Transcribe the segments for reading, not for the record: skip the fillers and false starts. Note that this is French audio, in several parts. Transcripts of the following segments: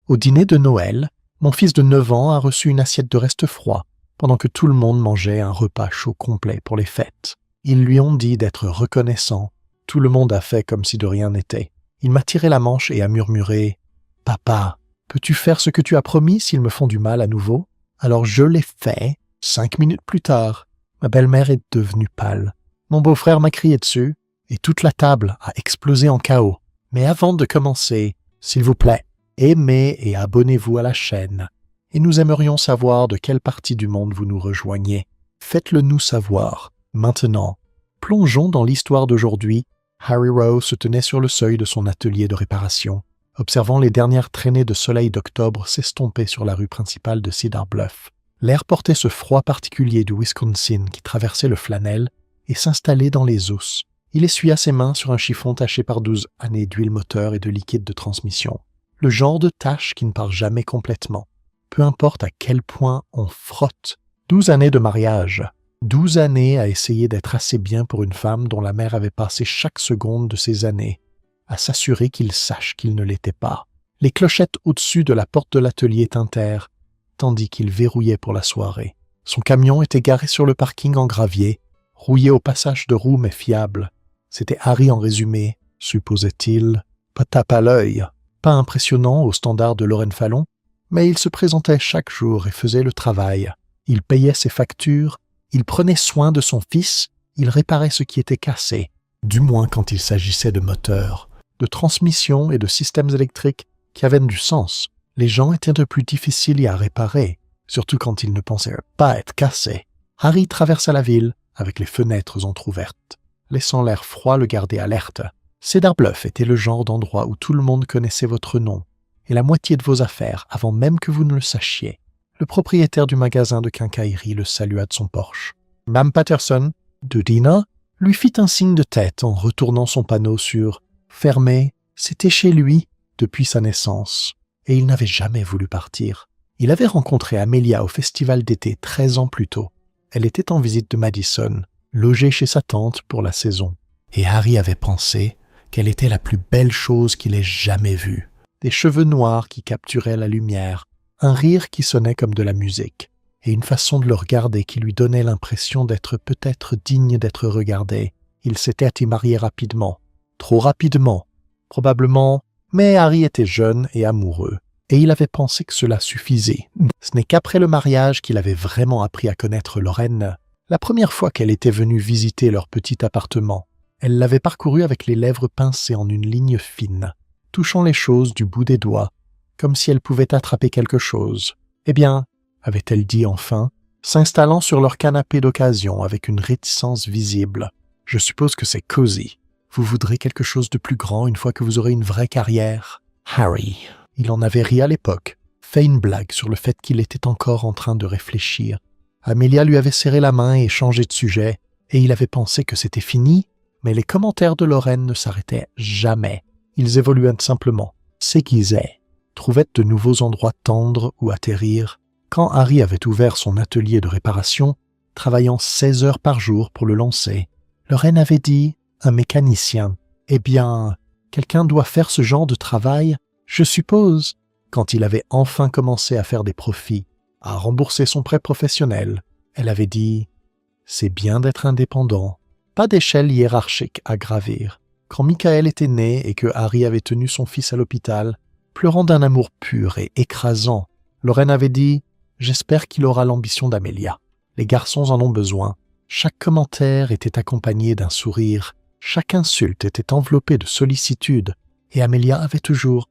Au dîner de Noël, mon fils de 9 ans a reçu une assiette de restes froids, pendant que tout le monde mangeait un repas chaud complet pour les fêtes. Ils lui ont dit d'être reconnaissant. Tout le monde a fait comme si de rien n'était. Il m'a tiré la manche et a murmuré « Papa, peux-tu faire ce que tu as promis s'ils me font du mal à nouveau ?» Alors je l'ai fait. 5 minutes plus tard, ma belle-mère est devenue pâle. Mon beau-frère m'a crié dessus et toute la table a explosé en chaos. Mais avant de commencer, s'il vous plaît, aimez et abonnez-vous à la chaîne. Et nous aimerions savoir de quelle partie du monde vous nous rejoignez. Faites-le nous savoir. Maintenant, plongeons dans l'histoire d'aujourd'hui. Harry Rowe se tenait sur le seuil de son atelier de réparation, observant les dernières traînées de soleil d'octobre s'estomper sur la rue principale de Cedar Bluff. L'air portait ce froid particulier du Wisconsin qui traversait le flanel et s'installait dans les os. Il essuya ses mains sur un chiffon taché par 12 années d'huile moteur et de liquide de transmission. Le genre de tache qui ne part jamais complètement. Peu importe à quel point on frotte. 12 années de mariage. 12 années à essayer d'être assez bien pour une femme dont la mère avait passé chaque seconde de ces années à s'assurer qu'il sache qu'il ne l'était pas. Les clochettes au-dessus de la porte de l'atelier tintèrent, tandis qu'il verrouillait pour la soirée. Son camion était garé sur le parking en gravier, rouillé au passage de roues mais fiable. C'était Harry en résumé, supposait-il. Pas tape à l'œil, pas impressionnant au standard de Lauren Fallon, mais il se présentait chaque jour et faisait le travail. Il payait ses factures, il prenait soin de son fils, il réparait ce qui était cassé, du moins quand il s'agissait de moteurs, de transmissions et de systèmes électriques qui avaient du sens. Les gens étaient de plus difficiles à réparer, surtout quand ils ne pensaient pas être cassés. Harry traversa la ville avec les fenêtres entr'ouvertes, laissant l'air froid le garder alerte. Cedar Bluff était le genre d'endroit où tout le monde connaissait votre nom et la moitié de vos affaires avant même que vous ne le sachiez. Le propriétaire du magasin de quincaillerie le salua de son porche. Mme Patterson, de Dina, lui fit un signe de tête en retournant son panneau sur « Fermé ». C'était chez lui depuis sa naissance, et il n'avait jamais voulu partir. Il avait rencontré Amelia au festival d'été 13 ans plus tôt. Elle était en visite de Madison, logée chez sa tante pour la saison. Et Harry avait pensé qu'elle était la plus belle chose qu'il ait jamais vue. Des cheveux noirs qui capturaient la lumière, un rire qui sonnait comme de la musique, et une façon de le regarder qui lui donnait l'impression d'être peut-être digne d'être regardé. Il s'était marié rapidement, trop rapidement, probablement, mais Harry était jeune et amoureux, et il avait pensé que cela suffisait. Ce n'est qu'après le mariage qu'il avait vraiment appris à connaître Lauren. La première fois qu'elle était venue visiter leur petit appartement, elle l'avait parcouru avec les lèvres pincées en une ligne fine, touchant les choses du bout des doigts, comme si elle pouvait attraper quelque chose. « Eh bien, » avait-elle dit enfin, s'installant sur leur canapé d'occasion avec une réticence visible, « je suppose que c'est cosy. Vous voudrez quelque chose de plus grand une fois que vous aurez une vraie carrière. » Harry, il en avait ri à l'époque, fait une blague sur le fait qu'il était encore en train de réfléchir. Amelia lui avait serré la main et changé de sujet, et il avait pensé que c'était fini, mais les commentaires de Lauren ne s'arrêtaient jamais. Ils évoluaient simplement, s'aiguisaient, trouvaient de nouveaux endroits tendres où atterrir. Quand Harry avait ouvert son atelier de réparation, travaillant 16 heures par jour pour le lancer, Lauren avait dit « un mécanicien ». Eh bien, quelqu'un doit faire ce genre de travail, je suppose. Quand il avait enfin commencé à faire des profits, à rembourser son prêt professionnel, elle avait dit « c'est bien d'être indépendant ». Pas d'échelle hiérarchique à gravir. Quand Michael était né et que Harry avait tenu son fils à l'hôpital, pleurant d'un amour pur et écrasant, Lauren avait dit « j'espère qu'il aura l'ambition d'Amelia. Les garçons en ont besoin. » Chaque commentaire était accompagné d'un sourire, chaque insulte était enveloppée de sollicitude, et Amelia avait toujours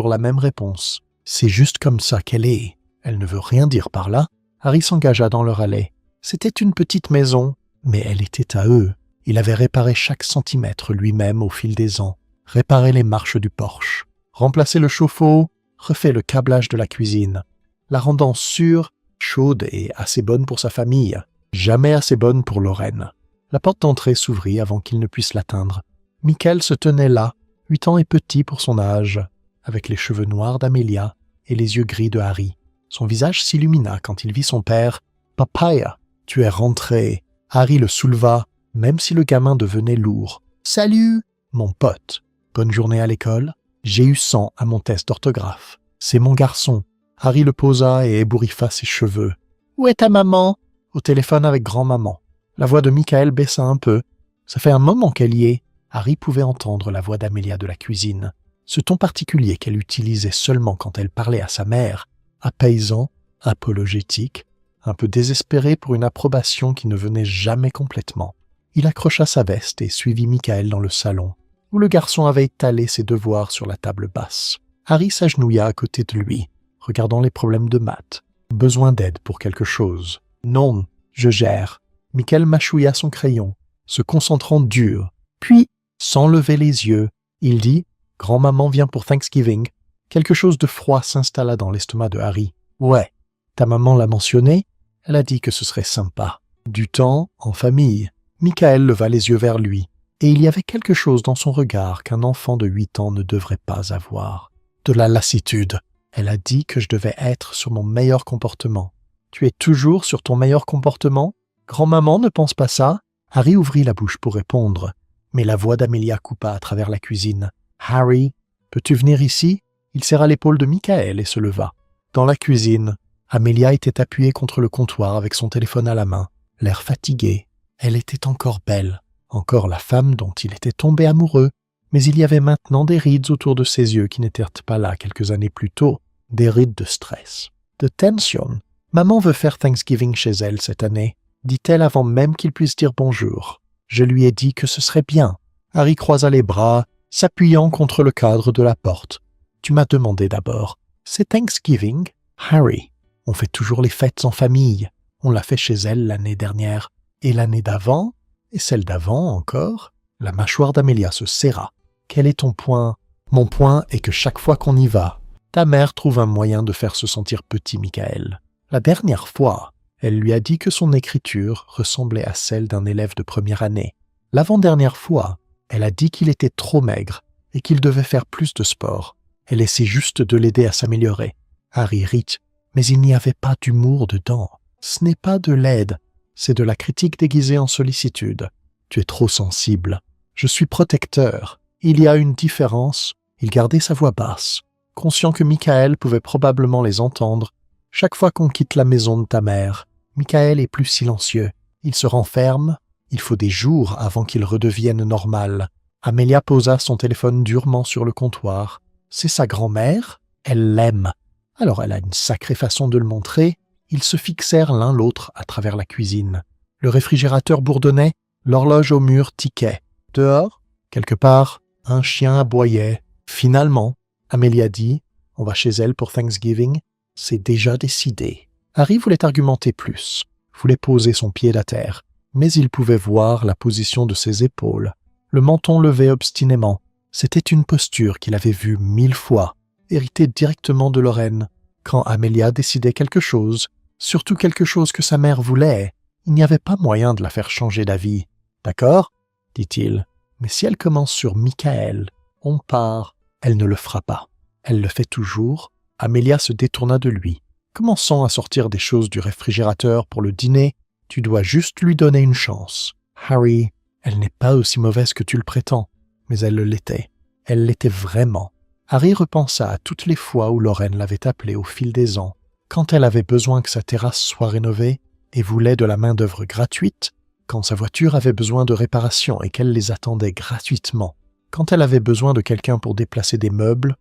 la même réponse. « C'est juste comme ça qu'elle est. Elle ne veut rien dire par là. » Harry s'engagea dans leur allée. C'était une petite maison, mais elle était à eux. Il avait réparé chaque centimètre lui-même au fil des ans, réparé les marches du porche, remplacé le chauffe-eau, refait le câblage de la cuisine, la rendant sûre, chaude et assez bonne pour sa famille, jamais assez bonne pour Lauren. La porte d'entrée s'ouvrit avant qu'il ne puisse l'atteindre. Michael se tenait là, 8 ans et petit pour son âge, avec les cheveux noirs d'Amelia et les yeux gris de Harry. Son visage s'illumina quand il vit son père. « Papaya, tu es rentré !» Harry le souleva, même si le gamin devenait lourd. « Salut, mon pote. Bonne journée à l'école. J'ai eu 100 à mon test d'orthographe. C'est mon garçon. Harry le posa et ébouriffa ses cheveux. Où est ta maman? Au téléphone avec grand-maman. La voix de Michael baissa un peu. Ça fait un moment qu'elle y est. Harry pouvait entendre la voix d'Amelia de la cuisine. Ce ton particulier qu'elle utilisait seulement quand elle parlait à sa mère, apaisant, apologétique, un peu désespéré pour une approbation qui ne venait jamais complètement. Il accrocha sa veste et suivit Michael dans le salon, où le garçon avait étalé ses devoirs sur la table basse. Harry s'agenouilla à côté de lui, regardant les problèmes de maths. Besoin d'aide pour quelque chose. Non, je gère. Michael mâchouilla son crayon, se concentrant dur. Puis, sans lever les yeux, il dit « Grand-maman vient pour Thanksgiving ». Quelque chose de froid s'installa dans l'estomac de Harry. « Ouais, ta maman l'a mentionné, elle a dit que ce serait sympa. Du temps en famille. » Michael leva les yeux vers lui, et il y avait quelque chose dans son regard qu'un enfant de 8 ans ne devrait pas avoir. De la lassitude. Elle a dit que je devais être sur mon meilleur comportement. Tu es toujours sur ton meilleur comportement? Grand-maman ne pense pas ça? Harry ouvrit la bouche pour répondre, mais la voix d'Amelia coupa à travers la cuisine. Harry, peux-tu venir ici? Il serra l'épaule de Michael et se leva. Dans la cuisine, Amelia était appuyée contre le comptoir avec son téléphone à la main, l'air fatigué. Elle était encore belle, encore la femme dont il était tombé amoureux, mais il y avait maintenant des rides autour de ses yeux qui n'étaient pas là quelques années plus tôt, des rides de stress, de tension. Maman veut faire Thanksgiving chez elle cette année, dit-elle avant même qu'il puisse dire bonjour. Je lui ai dit que ce serait bien. Harry croisa les bras, s'appuyant contre le cadre de la porte. Tu m'as demandé d'abord. C'est Thanksgiving, Harry. On fait toujours les fêtes en famille. On l'a fait chez elle l'année dernière. Et l'année d'avant, et celle d'avant encore. La mâchoire d'Amelia se serra. Quel est ton point? Mon point est que chaque fois qu'on y va, ta mère trouve un moyen de faire se sentir petit Michael. La dernière fois, elle lui a dit que son écriture ressemblait à celle d'un élève de première année. L'avant-dernière fois, elle a dit qu'il était trop maigre et qu'il devait faire plus de sport. Elle essaie juste de l'aider à s'améliorer. Harry rit, mais il n'y avait pas d'humour dedans. Ce n'est pas de l'aide, c'est de la critique déguisée en sollicitude. Tu es trop sensible. Je suis protecteur. Il y a une différence. Il gardait sa voix basse, conscient que Michael pouvait probablement les entendre. Chaque fois qu'on quitte la maison de ta mère, Michael est plus silencieux. Il se renferme. Il faut des jours avant qu'il redevienne normal. Amelia posa son téléphone durement sur le comptoir. C'est sa grand-mère. Elle l'aime. Alors elle a une sacrée façon de le montrer. Ils se fixèrent l'un l'autre à travers la cuisine. Le réfrigérateur bourdonnait, l'horloge au mur tiquait. Dehors, quelque part, un chien aboyait. Finalement, Amelia dit « On va chez elle pour Thanksgiving ». C'est déjà décidé. Harry voulait argumenter plus, voulait poser son pied à terre, mais il pouvait voir la position de ses épaules. Le menton levé obstinément. C'était une posture qu'il avait vue 1000 fois, héritée directement de Lorraine. Quand Amelia décidait quelque chose, surtout quelque chose que sa mère voulait, il n'y avait pas moyen de la faire changer d'avis. « D'accord ?» dit-il. « Mais si elle commence sur Michael, on part. » Elle ne le fera pas. Elle le fait toujours. Amelia se détourna de lui. « Commençons à sortir des choses du réfrigérateur pour le dîner. Tu dois juste lui donner une chance. Harry, elle n'est pas aussi mauvaise que tu le prétends. » Mais elle l'était. Elle l'était vraiment. Harry repensa à toutes les fois où Lorraine l'avait appelé au fil des ans, quand elle avait besoin que sa terrasse soit rénovée et voulait de la main-d'œuvre gratuite, quand sa voiture avait besoin de réparations et qu'elle les attendait gratuitement, quand elle avait besoin de quelqu'un pour déplacer des meubles,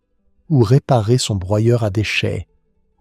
ou réparer son broyeur à déchets,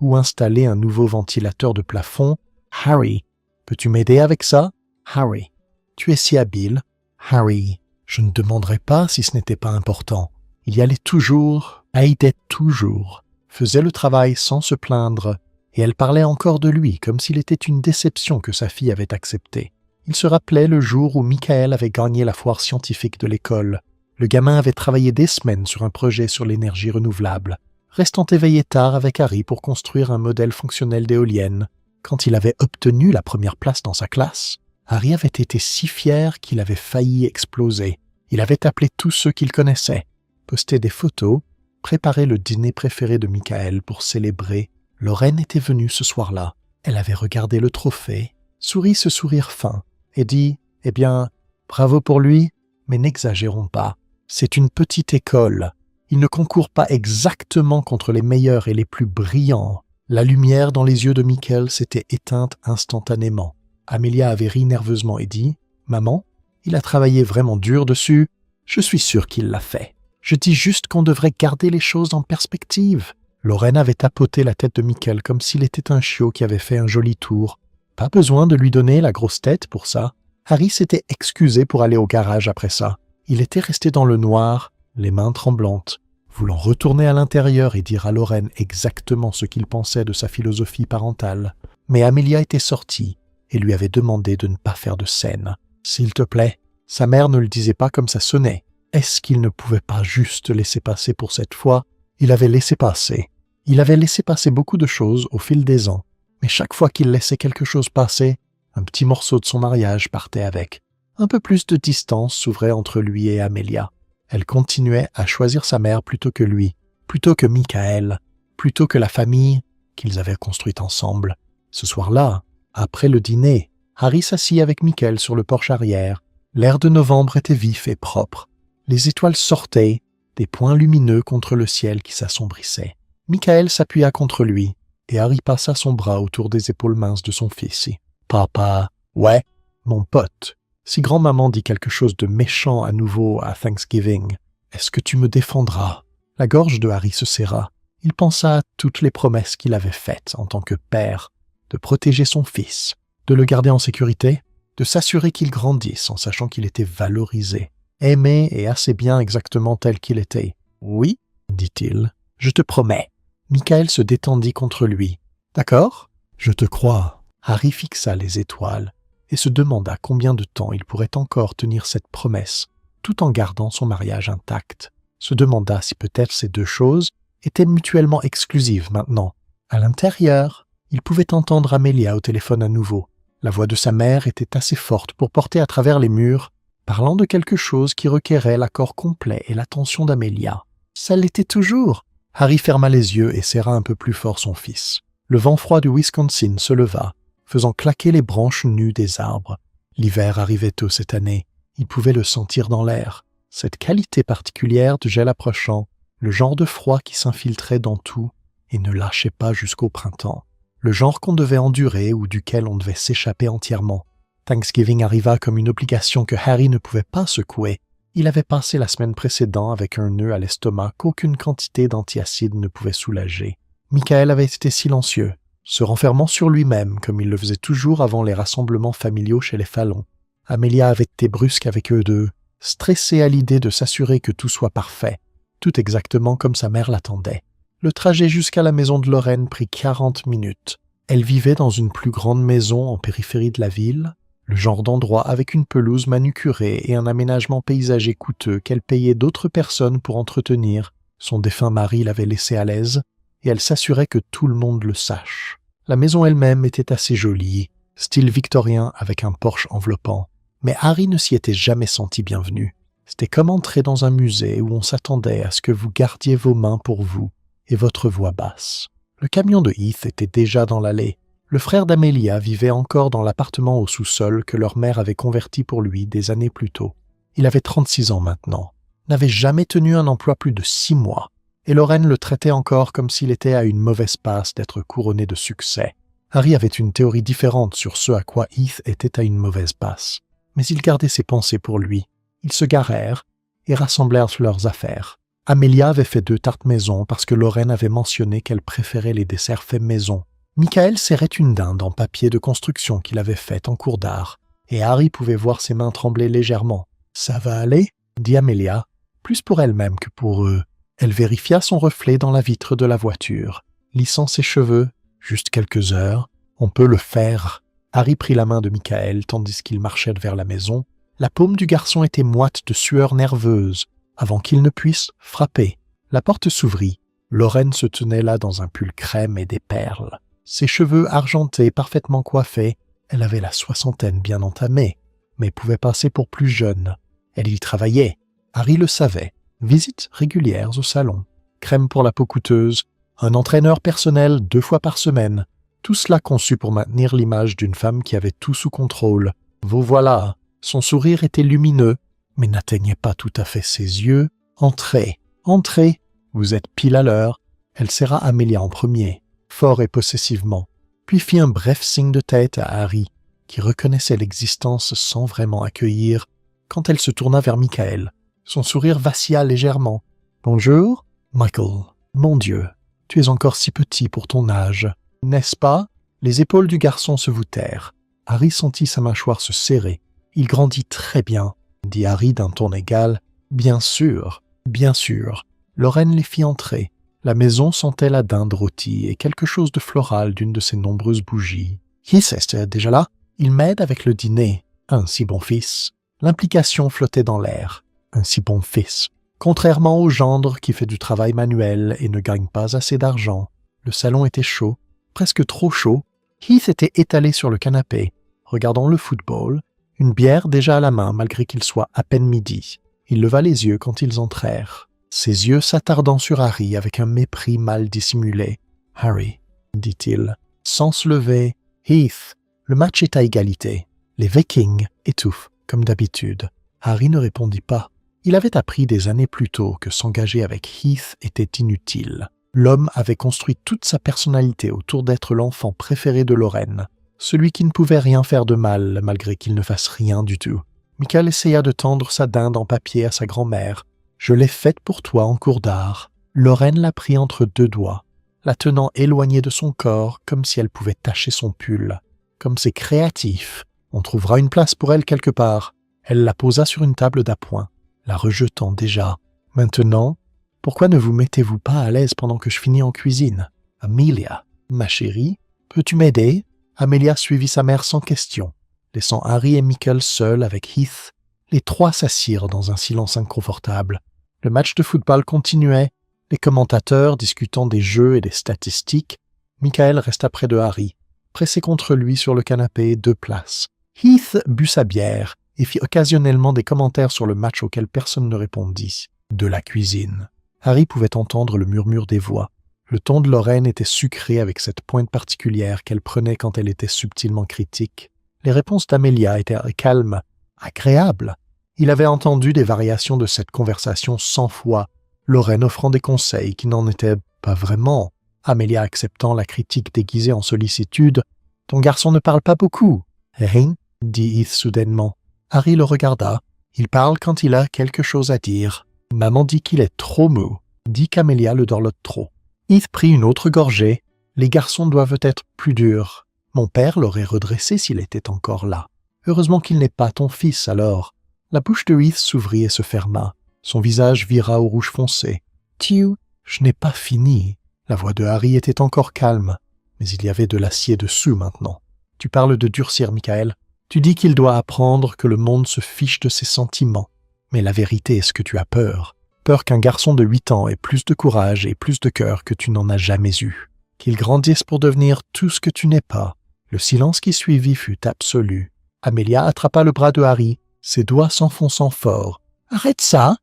ou installer un nouveau ventilateur de plafond. Harry, peux-tu m'aider avec ça? Harry, tu es si habile. Harry, je ne demanderais pas si ce n'était pas important. Il y allait toujours, aidait toujours, faisait le travail sans se plaindre, et elle parlait encore de lui comme s'il était une déception que sa fille avait acceptée. Il se rappelait le jour où Michael avait gagné la foire scientifique de l'école. Le gamin avait travaillé des semaines sur un projet sur l'énergie renouvelable, restant éveillé tard avec Harry pour construire un modèle fonctionnel d'éolienne. Quand il avait obtenu la première place dans sa classe, Harry avait été si fier qu'il avait failli exploser. Il avait appelé tous ceux qu'il connaissait, posté des photos, préparé le dîner préféré de Michael pour célébrer. Lorraine était venue ce soir-là. Elle avait regardé le trophée, sourit ce sourire fin, et dit « Eh bien, bravo pour lui, mais n'exagérons pas. C'est une petite école. Il ne concourt pas exactement contre les meilleurs et les plus brillants. La lumière dans les yeux de Michael s'était éteinte instantanément. Amelia avait ri nerveusement et dit « Maman, il a travaillé vraiment dur dessus. Je suis sûr qu'il l'a fait. Je dis juste qu'on devrait garder les choses en perspective. » Lorraine avait tapoté la tête de Michael comme s'il était un chiot qui avait fait un joli tour. Pas besoin de lui donner la grosse tête pour ça. Harry s'était excusé pour aller au garage après ça. Il était resté dans le noir, les mains tremblantes, voulant retourner à l'intérieur et dire à Lorraine exactement ce qu'il pensait de sa philosophie parentale. Mais Amelia était sortie et lui avait demandé de ne pas faire de scène. S'il te plaît, sa mère ne le disait pas comme ça sonnait. Est-ce qu'il ne pouvait pas juste laisser passer pour cette fois? Il avait laissé passer. Il avait laissé passer beaucoup de choses au fil des ans, mais chaque fois qu'il laissait quelque chose passer, un petit morceau de son mariage partait avec. Un peu plus de distance s'ouvrait entre lui et Amelia. Elle continuait à choisir sa mère plutôt que lui, plutôt que Michael, plutôt que la famille qu'ils avaient construite ensemble. Ce soir-là, après le dîner, Harry s'assit avec Michael sur le porche arrière. L'air de novembre était vif et propre. Les étoiles sortaient, des points lumineux contre le ciel qui s'assombrissait. Michael s'appuya contre lui, et Harry passa son bras autour des épaules minces de son fils. « Papa, ouais, mon pote, si grand-maman dit quelque chose de méchant à nouveau à Thanksgiving, est-ce que tu me défendras ?» La gorge de Harry se serra. Il pensa à toutes les promesses qu'il avait faites en tant que père, de protéger son fils, de le garder en sécurité, de s'assurer qu'il grandisse en sachant qu'il était valorisé, aimé et assez bien exactement tel qu'il était. « Oui, dit-il, je te promets. » Michael se détendit contre lui. « D'accord, je te crois. » Harry fixa les étoiles et se demanda combien de temps il pourrait encore tenir cette promesse, tout en gardant son mariage intact. Se demanda si peut-être ces deux choses étaient mutuellement exclusives maintenant. À l'intérieur, il pouvait entendre Amelia au téléphone à nouveau. La voix de sa mère était assez forte pour porter à travers les murs, parlant de quelque chose qui requérait l'accord complet et l'attention d'Amelia. Ça l'était toujours. Harry ferma les yeux et serra un peu plus fort son fils. Le vent froid du Wisconsin se leva, faisant claquer les branches nues des arbres. L'hiver arrivait tôt cette année. Il pouvait le sentir dans l'air. Cette qualité particulière de gel approchant, le genre de froid qui s'infiltrait dans tout et ne lâchait pas jusqu'au printemps. Le genre qu'on devait endurer ou duquel on devait s'échapper entièrement. Thanksgiving arriva comme une obligation que Harry ne pouvait pas secouer. Il avait passé la semaine précédente avec un nœud à l'estomac qu'aucune quantité d'antiacide ne pouvait soulager. Michael avait été silencieux, se renfermant sur lui-même comme il le faisait toujours avant les rassemblements familiaux chez les Fallon. Amelia avait été brusque avec eux deux, stressée à l'idée de s'assurer que tout soit parfait, tout exactement comme sa mère l'attendait. Le trajet jusqu'à la maison de Lorraine prit 40 minutes. Elle vivait dans une plus grande maison en périphérie de la ville, le genre d'endroit avec une pelouse manucurée et un aménagement paysager coûteux qu'elle payait d'autres personnes pour entretenir. Son défunt mari l'avait laissée à l'aise, et elle s'assurait que tout le monde le sache. La maison elle-même était assez jolie, style victorien avec un porche enveloppant, mais Harry ne s'y était jamais senti bienvenu. C'était comme entrer dans un musée où on s'attendait à ce que vous gardiez vos mains pour vous et votre voix basse. Le camion de Heath était déjà dans l'allée. Le frère d'Amelia vivait encore dans l'appartement au sous-sol que leur mère avait converti pour lui des années plus tôt. Il avait 36 ans maintenant, n'avait jamais tenu un emploi plus de 6 mois, et Lorraine le traitait encore comme s'il était à une mauvaise passe d'être couronné de succès. Harry avait une théorie différente sur ce à quoi Heath était à une mauvaise passe, mais il gardait ses pensées pour lui. Ils se garèrent et rassemblèrent leurs affaires. Amelia avait fait 2 tartes maison parce que Lorraine avait mentionné qu'elle préférait les desserts faits maison. Michael serrait une dinde en papier de construction qu'il avait faite en cours d'art, et Harry pouvait voir ses mains trembler légèrement. « Ça va aller ?» dit Amelia, plus pour elle-même que pour eux. Elle vérifia son reflet dans la vitre de la voiture, lissant ses cheveux. « Juste quelques heures, on peut le faire. » Harry prit la main de Michael tandis qu'il marchait vers la maison. La paume du garçon était moite de sueur nerveuse, avant qu'il ne puisse frapper. La porte s'ouvrit. Lorraine se tenait là dans un pull crème et des perles. Ses cheveux argentés, parfaitement coiffés, elle avait la 60aine bien entamée, mais pouvait passer pour plus jeune. Elle y travaillait. Harry le savait. Visites régulières au salon. Crème pour la peau coûteuse. Un entraîneur personnel 2 fois par semaine. Tout cela conçu pour maintenir l'image d'une femme qui avait tout sous contrôle. Vous voilà. Son sourire était lumineux, mais n'atteignait pas tout à fait ses yeux. Entrez, Entrez, vous êtes pile à l'heure. » Elle serra Amelia en premier, fort et possessivement, puis fit un bref signe de tête à Harry, qui reconnaissait l'existence sans vraiment accueillir, quand elle se tourna vers Michael. Son sourire vacilla légèrement. « Bonjour, Michael. Mon Dieu, tu es encore si petit pour ton âge, n'est-ce pas ?» Les épaules du garçon se voûtèrent. Harry sentit sa mâchoire se serrer. « Il grandit très bien, » dit Harry d'un ton égal. « Bien sûr, bien sûr. » Lorraine les fit entrer. La maison sentait la dinde rôtie et quelque chose de floral d'une de ses nombreuses bougies. « Heath est déjà là? Il m'aide avec le dîner. Un si bon fils. » L'implication flottait dans l'air. Un si bon fils. Contrairement au gendre qui fait du travail manuel et ne gagne pas assez d'argent, le salon était chaud, presque trop chaud. Heath était étalé sur le canapé, regardant le football, une bière déjà à la main malgré qu'il soit à peine midi. Il leva les yeux quand ils entrèrent, ses yeux s'attardant sur Harry avec un mépris mal dissimulé. « Harry, » dit-il, sans se lever. « Heath, le match est à égalité. » Les Vikings étouffent, comme d'habitude. Harry ne répondit pas. Il avait appris des années plus tôt que s'engager avec Heath était inutile. L'homme avait construit toute sa personnalité autour d'être l'enfant préféré de Lorraine, celui qui ne pouvait rien faire de mal malgré qu'il ne fasse rien du tout. Michael essaya de tendre sa dinde en papier à sa grand-mère. « Je l'ai faite pour toi en cours d'art. » Lorraine la prit entre deux doigts, la tenant éloignée de son corps comme si elle pouvait tacher son pull. Comme c'est créatif, on trouvera une place pour elle quelque part. Elle la posa sur une table d'appoint, la rejetant déjà. « Maintenant, pourquoi ne vous mettez-vous pas à l'aise pendant que je finis en cuisine? »« Amelia, ma chérie, peux-tu m'aider ?» Amelia suivit sa mère sans question, laissant Harry et Michael seuls avec Heath. Les trois s'assirent dans un silence inconfortable. Le match de football continuait, les commentateurs discutant des jeux et des statistiques. Michael resta près de Harry, pressé contre lui sur le canapé, deux places. Heath but sa bière et fit occasionnellement des commentaires sur le match auquel personne ne répondit. De la cuisine. Harry pouvait entendre le murmure des voix. Le ton de Lorraine était sucré avec cette pointe particulière qu'elle prenait quand elle était subtilement critique. Les réponses d'Amelia étaient calmes, agréables. Il avait entendu des variations de cette conversation 100 fois, Lorraine offrant des conseils qui n'en étaient pas vraiment. Amelia acceptant la critique déguisée en sollicitude. « Ton garçon ne parle pas beaucoup. »« Rien » dit Heath soudainement. Harry le regarda. « Il parle quand il a quelque chose à dire. »« Maman dit qu'il est trop mou. » dit qu'Amelia le dorlote trop. Heath prit une autre gorgée. « Les garçons doivent être plus durs. Mon père l'aurait redressé s'il était encore là. Heureusement qu'il n'est pas ton fils alors. » La bouche de Heath s'ouvrit et se ferma. Son visage vira au rouge foncé. « Tiou, je n'ai pas fini. » La voix de Harry était encore calme, mais il y avait de l'acier dessous maintenant. « Tu parles de durcir, Michael. Tu dis qu'il doit apprendre que le monde se fiche de ses sentiments. Mais la vérité est ce que tu as peur. Peur qu'un garçon de 8 ans ait plus de courage et plus de cœur que tu n'en as jamais eu. Qu'il grandisse pour devenir tout ce que tu n'es pas. » Le silence qui suivit fut absolu. Amelia attrapa le bras de Harry, ses doigts s'enfonçant fort. « Arrête ça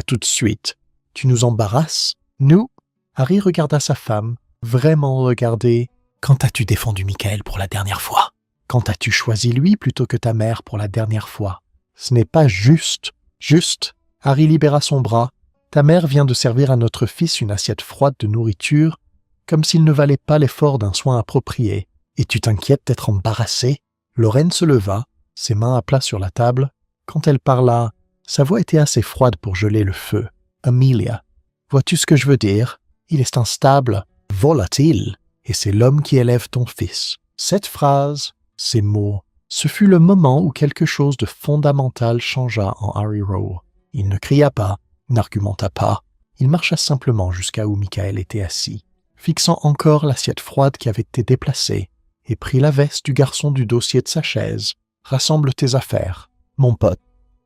tout de suite. Tu nous embarrasses. Nous ?» Harry regarda sa femme, vraiment regardé. « Quand as-tu défendu Michael pour la dernière fois? Quand as-tu choisi lui plutôt que ta mère pour la dernière fois? Ce n'est pas juste. » « Juste. » Harry libéra son bras. « Ta mère vient de servir à notre fils une assiette froide de nourriture, comme s'il ne valait pas l'effort d'un soin approprié. Et tu t'inquiètes d'être embarrassé? » Lorraine se leva, ses mains à plat sur la table. Quand elle parla, sa voix était assez froide pour geler le feu. « Amelia, vois-tu ce que je veux dire? Il est instable, volatile, et c'est l'homme qui élève ton fils. » Cette phrase, ces mots, ce fut le moment où quelque chose de fondamental changea en Harry Rowe. Il ne cria pas, n'argumenta pas. Il marcha simplement jusqu'à où Michael était assis, fixant encore l'assiette froide qui avait été déplacée, et prit la veste du garçon du dossier de sa chaise. « Rassemble tes affaires. Mon pote,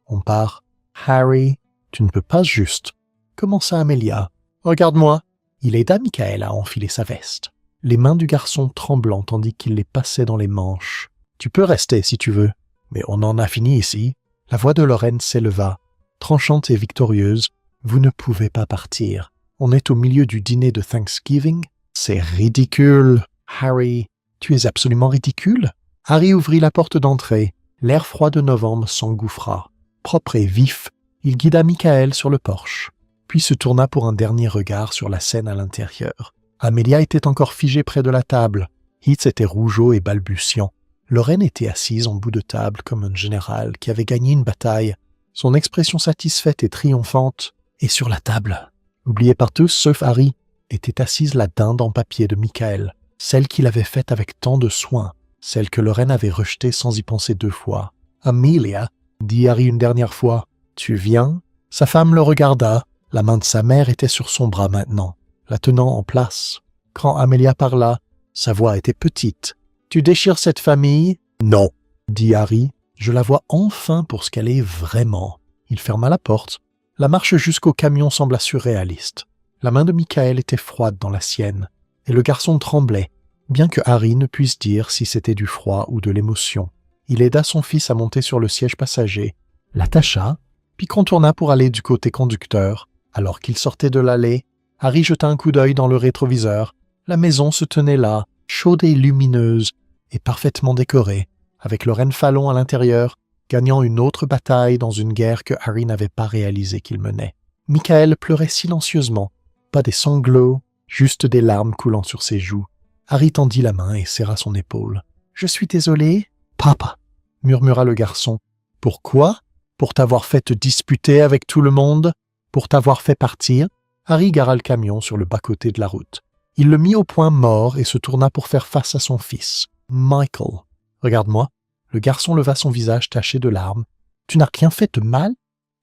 on part. »« Harry, tu ne peux pas juste. » commença Amelia. « Regarde-moi. » Il aida Michael à enfiler sa veste, les mains du garçon tremblant tandis qu'il les passait dans les manches. « Tu peux rester si tu veux, mais on en a fini ici. » La voix de Lorraine s'éleva, tranchante et victorieuse. « Vous ne pouvez pas partir. On est au milieu du dîner de Thanksgiving. C'est ridicule. Harry, tu es absolument ridicule. » Harry ouvrit la porte d'entrée. L'air froid de novembre s'engouffra. Propre et vif, il guida Michael sur le porche. puis se tourna pour un dernier regard sur la scène à l'intérieur. Amelia était encore figée près de la table. Heath était rougeau et balbutiant. Lorraine était assise en bout de table comme un général qui avait gagné une bataille, son expression satisfaite et triomphante. Et sur la table, oubliée par tous sauf Harry, était assise la dinde en papier de Michael, celle qu'il avait faite avec tant de soin, celle que Lorraine avait rejetée sans y penser 2 fois. « Amelia » dit Harry une dernière fois. « Tu viens ?» Sa femme le regarda. La main de sa mère était sur son bras maintenant, la tenant en place. Quand Amelia parla, sa voix était petite. « Tu déchires cette famille ?»« Non, » dit Harry. « Je la vois enfin pour ce qu'elle est vraiment. » Il ferma la porte. La marche jusqu'au camion sembla surréaliste. La main de Michael était froide dans la sienne, et le garçon tremblait, bien que Harry ne puisse dire si c'était du froid ou de l'émotion. Il aida son fils à monter sur le siège passager, l'attacha, puis contourna pour aller du côté conducteur. Alors qu'il sortait de l'allée, Harry jeta un coup d'œil dans le rétroviseur. La maison se tenait là, chaude et lumineuse, et parfaitement décorée, avec Lorraine Fallon à l'intérieur, gagnant une autre bataille dans une guerre que Harry n'avait pas réalisé qu'il menait. Michael pleurait silencieusement, pas des sanglots, juste des larmes coulant sur ses joues. Harry tendit la main et serra son épaule. « Je suis désolé, papa, » murmura le garçon. « Pourquoi ? Pour t'avoir fait te disputer avec tout le monde ? Pour t'avoir fait partir ?» Harry gara le camion sur le bas-côté de la route. Il le mit au point mort et se tourna pour faire face à son fils. « Michael, regarde-moi. » Le garçon leva son visage taché de larmes. « Tu n'as rien fait de mal ?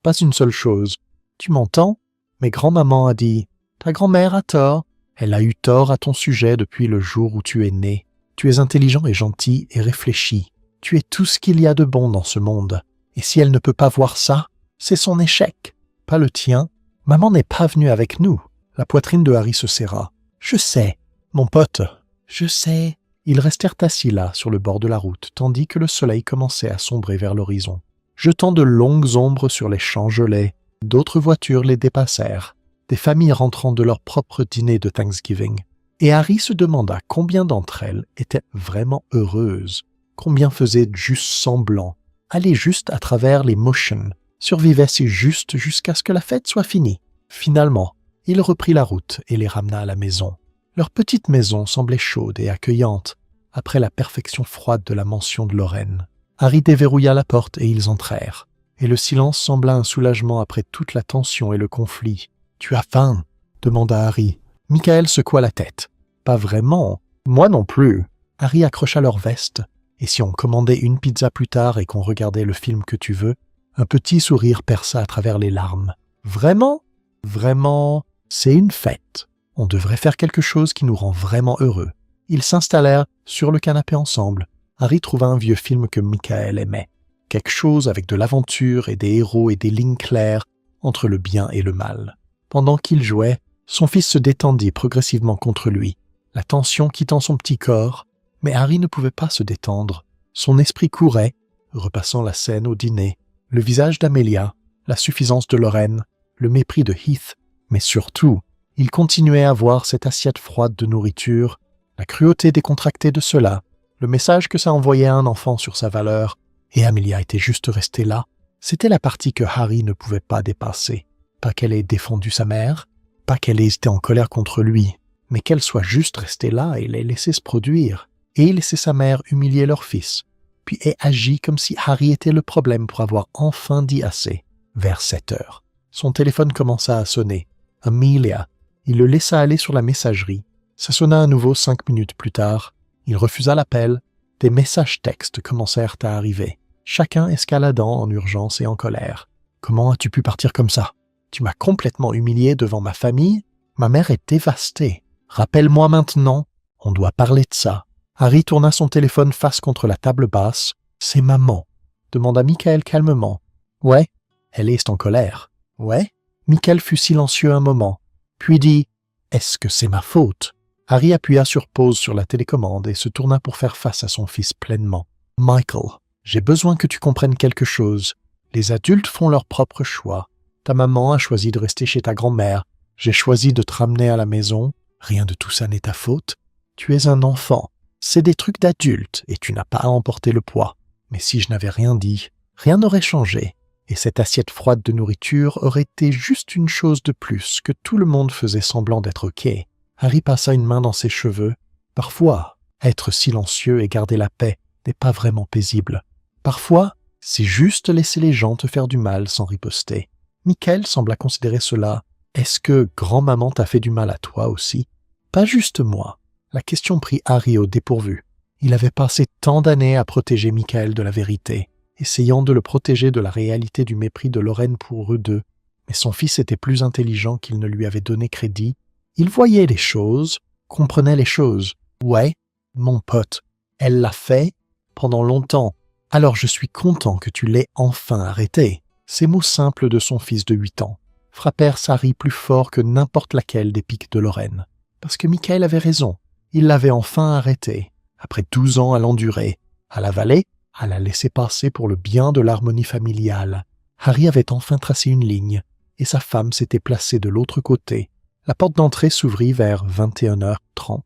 Pas une seule chose. Tu m'entends ? Mais grand-maman a dit « Ta grand-mère a tort. Elle a eu tort à ton sujet depuis le jour où tu es né. Tu es intelligent et gentil et réfléchi. Tu es tout ce qu'il y a de bon dans ce monde. Et si elle ne peut pas voir ça, c'est son échec, pas le tien. Maman n'est pas venue avec nous. » La poitrine de Harry se serra. « Je sais, mon pote, je sais. » Ils restèrent assis là, sur le bord de la route, tandis que le soleil commençait à sombrer vers l'horizon. Jetant de longues ombres sur les champs gelés, d'autres voitures les dépassèrent, des familles rentrant de leur propre dîner de Thanksgiving. Et Harry se demanda combien d'entre elles étaient vraiment heureuses, combien faisaient juste semblant, allaient juste à travers les motions, survivaient si juste jusqu'à ce que la fête soit finie. Finalement, il reprit la route et les ramena à la maison. Leur petite maison semblait chaude et accueillante, après la perfection froide de la mansion de Lorraine. Harry déverrouilla la porte et ils entrèrent, et le silence sembla un soulagement après toute la tension et le conflit. « Tu as faim ?» demanda Harry. Michael secoua la tête. « Pas vraiment. Moi non plus. » Harry accrocha leur veste, et si on commandait une pizza plus tard et qu'on regardait le film que tu veux, un petit sourire perça à travers les larmes. « Vraiment ? Vraiment, c'est une fête. On devrait faire quelque chose qui nous rend vraiment heureux. » Ils s'installèrent sur le canapé ensemble. Harry trouva un vieux film que Michael aimait. Quelque chose avec de l'aventure et des héros et des lignes claires entre le bien et le mal. Pendant qu'il jouait, son fils se détendit progressivement contre lui, la tension quittant son petit corps, mais Harry ne pouvait pas se détendre. Son esprit courait, repassant la scène au dîner, le visage d'Amelia, la suffisance de Lorraine, le mépris de Heath, mais surtout, il continuait à voir cette assiette froide de nourriture, la cruauté décontractée de cela, le message que ça envoyait à un enfant sur sa valeur, et Amelia était juste restée là. C'était la partie que Harry ne pouvait pas dépasser. Pas qu'elle ait défendu sa mère, pas qu'elle ait été en colère contre lui, mais qu'elle soit juste restée là et l'ait laissé se produire, et laisser sa mère humilier leur fils, puis ait agi comme si Harry était le problème pour avoir enfin dit assez. Vers 7 heures, son téléphone commença à sonner. Amelia. Il le laissa aller sur la messagerie. Ça sonna à nouveau 5 minutes plus tard. Il refusa l'appel. Des messages textes commencèrent à arriver, chacun escaladant en urgence et en colère. « Comment as-tu pu partir comme ça ? Tu m'as complètement humilié devant ma famille. Ma mère est dévastée. Rappelle-moi maintenant. On doit parler de ça. » Harry tourna son téléphone face contre la table basse. « C'est maman. » demanda Michael calmement. « Ouais. » Elle est en colère. « Ouais. » Michael fut silencieux un moment, puis dit « Est-ce que c'est ma faute ?» Harry appuya sur pause sur la télécommande et se tourna pour faire face à son fils pleinement. « Michael, j'ai besoin que tu comprennes quelque chose. Les adultes font leur propre choix. Ta maman a choisi de rester chez ta grand-mère. J'ai choisi de te ramener à la maison. Rien de tout ça n'est ta faute. Tu es un enfant. C'est des trucs d'adultes et tu n'as pas à emporter le poids. Mais si je n'avais rien dit, rien n'aurait changé. et cette assiette froide de nourriture aurait été juste une chose de plus que tout le monde faisait semblant d'être OK. Harry passa une main dans ses cheveux. Parfois, être silencieux et garder la paix n'est pas vraiment paisible. Parfois, c'est juste laisser les gens te faire du mal sans riposter. Michael sembla considérer cela. Est-ce que grand-maman t'a fait du mal à toi aussi? Pas juste moi. La question prit Harry au dépourvu. Il avait passé tant d'années à protéger Michael de la vérité, essayant de le protéger de la réalité du mépris de Lorraine pour eux deux. Mais son fils était plus intelligent qu'il ne lui avait donné crédit. Il voyait les choses, comprenait les choses. Ouais, mon pote, elle l'a fait pendant longtemps. Alors je suis content que tu l'aies enfin arrêté. Ces mots simples de son fils de 8 ans frappèrent Harry plus fort que n'importe laquelle des piques de Lorraine. Parce que Michael avait raison. Il l'avait enfin arrêté. Après 12 ans à l'endurer, à l'avaler, à la laisser passer pour le bien de l'harmonie familiale. Harry avait enfin tracé une ligne, et sa femme s'était placée de l'autre côté. La porte d'entrée s'ouvrit vers 21h30.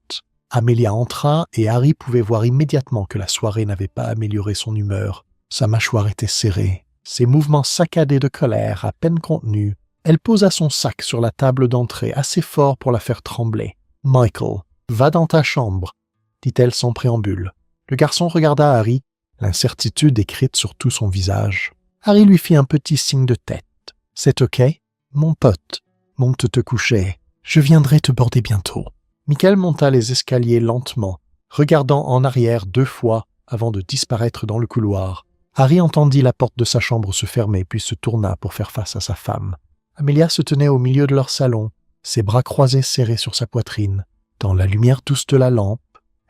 Amelia entra et Harry pouvait voir immédiatement que la soirée n'avait pas amélioré son humeur. Sa mâchoire était serrée, ses mouvements saccadés de colère à peine contenus. Elle posa son sac sur la table d'entrée assez fort pour la faire trembler. « Michael, va dans ta chambre », dit-elle sans préambule. Le garçon regarda Harry, l'incertitude écrite sur tout son visage. Harry lui fit un petit signe de tête. « C'est OK? Mon pote, monte te coucher. Je viendrai te border bientôt. » Michael monta les escaliers lentement, regardant en arrière 2 fois avant de disparaître dans le couloir. Harry entendit la porte de sa chambre se fermer puis se tourna pour faire face à sa femme. Amelia se tenait au milieu de leur salon, ses bras croisés serrés sur sa poitrine. Dans la lumière douce de la lampe,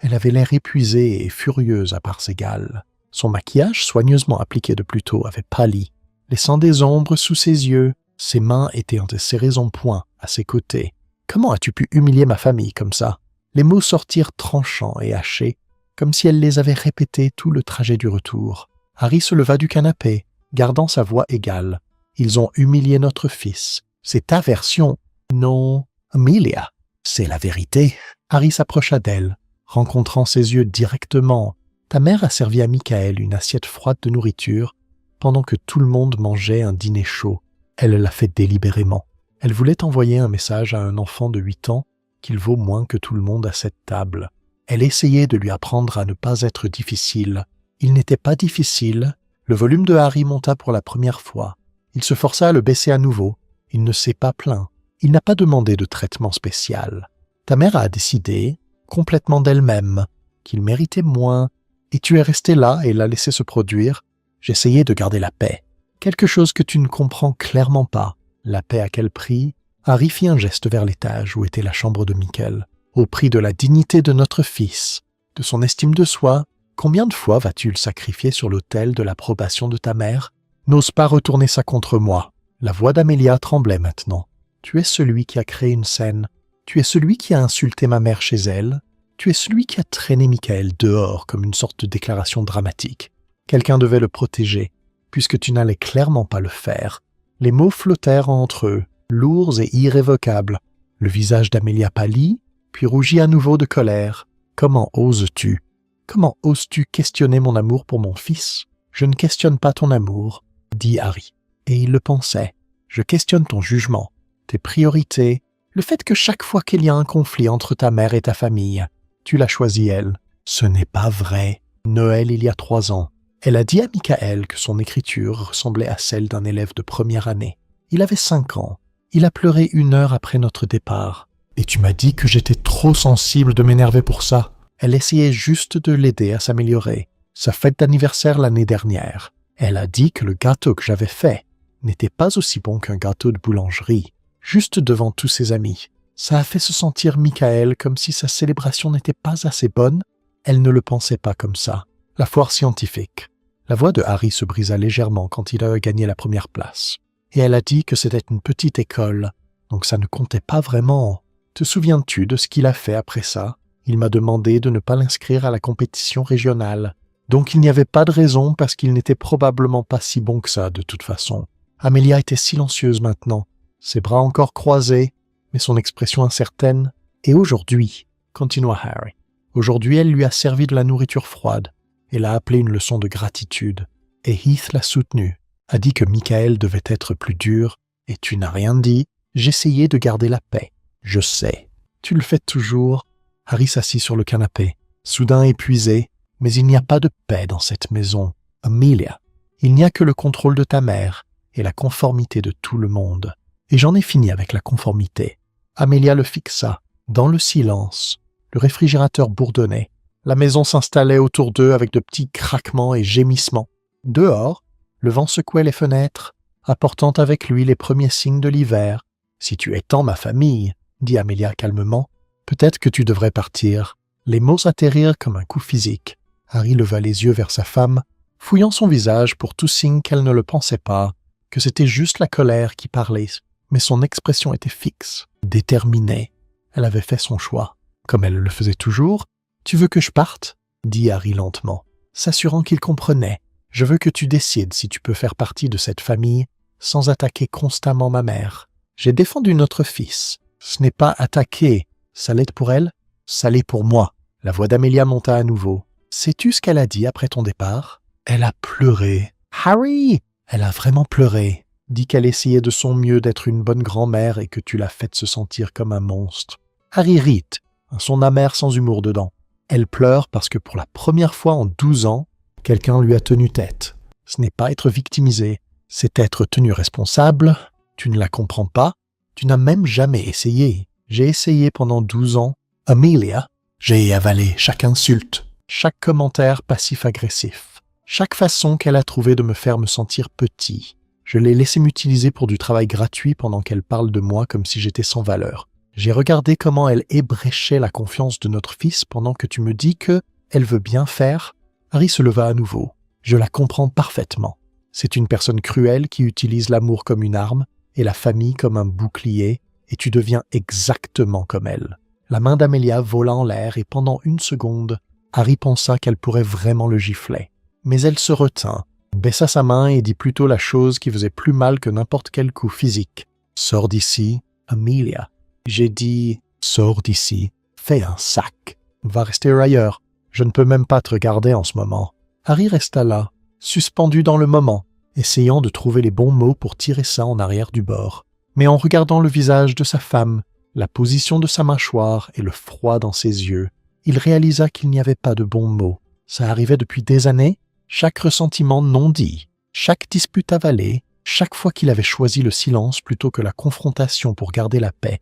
elle avait l'air épuisée et furieuse à parts égales. Son maquillage, soigneusement appliqué de plus tôt, avait pâli, laissant des ombres sous ses yeux. Ses mains étaient serrées en poing à ses côtés. « Comment as-tu pu humilier ma famille comme ça ?» Les mots sortirent tranchants et hachés, comme si elle les avait répétés tout le trajet du retour. Harry se leva du canapé, gardant sa voix égale. « Ils ont humilié notre fils. C'est ta version. »« Non, Amelia, c'est la vérité. » Harry s'approcha d'elle, rencontrant ses yeux directement. « Ta mère a servi à Michael une assiette froide de nourriture pendant que tout le monde mangeait un dîner chaud. Elle l'a fait délibérément. Elle voulait envoyer un message à un enfant de 8 ans qu'il vaut moins que tout le monde à cette table. Elle essayait de lui apprendre à ne pas être difficile. Il n'était pas difficile. Le volume de Harry monta pour la première fois. Il se força à le baisser à nouveau. Il ne s'est pas plaint. Il n'a pas demandé de traitement spécial. Ta mère a décidé, complètement d'elle-même, qu'il méritait moins, et tu es resté là et l'as laissé se produire. J'essayais de garder la paix. Quelque chose que tu ne comprends clairement pas. La paix à quel prix? Harry fit un geste vers l'étage où était la chambre de Michael. Au prix de la dignité de notre fils, de son estime de soi, combien de fois vas-tu le sacrifier sur l'autel de l'approbation de ta mère? N'ose pas retourner ça contre moi. La voix d'Amelia tremblait maintenant. Tu es celui qui a créé une scène. Tu es celui qui a insulté ma mère chez elle. Tu es celui qui a traîné Michael dehors comme une sorte de déclaration dramatique. Quelqu'un devait le protéger, puisque tu n'allais clairement pas le faire. Les mots flottèrent entre eux, lourds et irrévocables. Le visage d'Amelia pâlit, puis rougit à nouveau de colère. « Comment oses-tu? Comment oses-tu questionner mon amour pour mon fils? »« Je ne questionne pas ton amour, » dit Harry. Et il le pensait. « Je questionne ton jugement, tes priorités, le fait que chaque fois qu'il y a un conflit entre ta mère et ta famille, tu l'as choisie elle. Ce n'est pas vrai. Noël il y a 3 ans. Elle a dit à Michael que son écriture ressemblait à celle d'un élève de première année. Il avait 5 ans. Il a pleuré 1 heure après notre départ. Et tu m'as dit que j'étais trop sensible de m'énerver pour ça. Elle essayait juste de l'aider à s'améliorer. Sa fête d'anniversaire l'année dernière. Elle a dit que le gâteau que j'avais fait n'était pas aussi bon qu'un gâteau de boulangerie, juste devant tous ses amis. Ça a fait se sentir Michael comme si sa célébration n'était pas assez bonne. Elle ne le pensait pas comme ça. La foire scientifique. La voix de Harry se brisa légèrement quand il a gagné la première place. Et elle a dit que c'était une petite école, donc ça ne comptait pas vraiment. Te souviens-tu de ce qu'il a fait après ça? Il m'a demandé de ne pas l'inscrire à la compétition régionale. Donc il n'y avait pas de raison parce qu'il n'était probablement pas si bon que ça de toute façon. Amelia était silencieuse maintenant, ses bras encore croisés, mais son expression incertaine. Et aujourd'hui, continua Harry, aujourd'hui elle lui a servi de la nourriture froide. Elle a appelé une leçon de gratitude, et Heath l'a soutenue. a dit que Michael devait être plus dur, et tu n'as rien dit. J'essayais de garder la paix. Je sais. Tu le fais toujours. Harry s'assit sur le canapé, soudain épuisé. Mais il n'y a pas de paix dans cette maison. Amelia, il n'y a que le contrôle de ta mère et la conformité de tout le monde. Et j'en ai fini avec la conformité. Amelia le fixa, dans le silence. Le réfrigérateur bourdonnait. La maison s'installait autour d'eux avec de petits craquements et gémissements. Dehors, le vent secouait les fenêtres, apportant avec lui les premiers signes de l'hiver. « Si tu es tant ma famille, » dit Amelia calmement, « peut-être que tu devrais partir. » Les mots atterrirent comme un coup physique. Harry leva les yeux vers sa femme, fouillant son visage pour tout signe qu'elle ne le pensait pas, que c'était juste la colère qui parlait, mais son expression était fixe, déterminée. Elle avait fait son choix. Comme elle le faisait toujours, « Tu veux que je parte ?» dit Harry lentement, s'assurant qu'il comprenait. « Je veux que tu décides si tu peux faire partie de cette famille sans attaquer constamment ma mère. J'ai défendu notre fils. Ce n'est pas attaquer. Ça l'est pour elle, ça l'est pour moi. » La voix d'Amelia monta à nouveau. « Sais-tu ce qu'elle a dit après ton départ ?» Elle a pleuré. « Harry !» Elle a vraiment pleuré. Dit qu'elle essayait de son mieux d'être une bonne grand-mère et que tu l'as faite se sentir comme un monstre. Harry rit, un son amer sans humour dedans. Elle pleure parce que pour la première fois en 12 ans, quelqu'un lui a tenu tête. Ce n'est pas être victimisé, c'est être tenu responsable. Tu ne la comprends pas. Tu n'as même jamais essayé. J'ai essayé pendant 12 ans. Amelia, j'ai avalé chaque insulte, chaque commentaire passif-agressif, chaque façon qu'elle a trouvé de me faire me sentir petit. Je l'ai laissé m'utiliser pour du travail gratuit pendant qu'elle parle de moi comme si j'étais sans valeur. J'ai regardé comment elle ébréchait la confiance de notre fils pendant que tu me dis que elle veut bien faire. Harry se leva à nouveau. Je la comprends parfaitement. C'est une personne cruelle qui utilise l'amour comme une arme et la famille comme un bouclier, et tu deviens exactement comme elle. La main d'Amelia vola en l'air et pendant une seconde, Harry pensa qu'elle pourrait vraiment le gifler. Mais elle se retint, baissa sa main et dit plutôt la chose qui faisait plus mal que n'importe quel coup physique. « Sors d'ici, Amelia. » J'ai dit « Sors d'ici, fais un sac. Va rester ailleurs. Je ne peux même pas te regarder en ce moment. » Harry resta là, suspendu dans le moment, essayant de trouver les bons mots pour tirer ça en arrière du bord. Mais en regardant le visage de sa femme, la position de sa mâchoire et le froid dans ses yeux, il réalisa qu'il n'y avait pas de bons mots. Ça arrivait depuis des années, chaque ressentiment non dit, chaque dispute avalée, chaque fois qu'il avait choisi le silence plutôt que la confrontation pour garder la paix,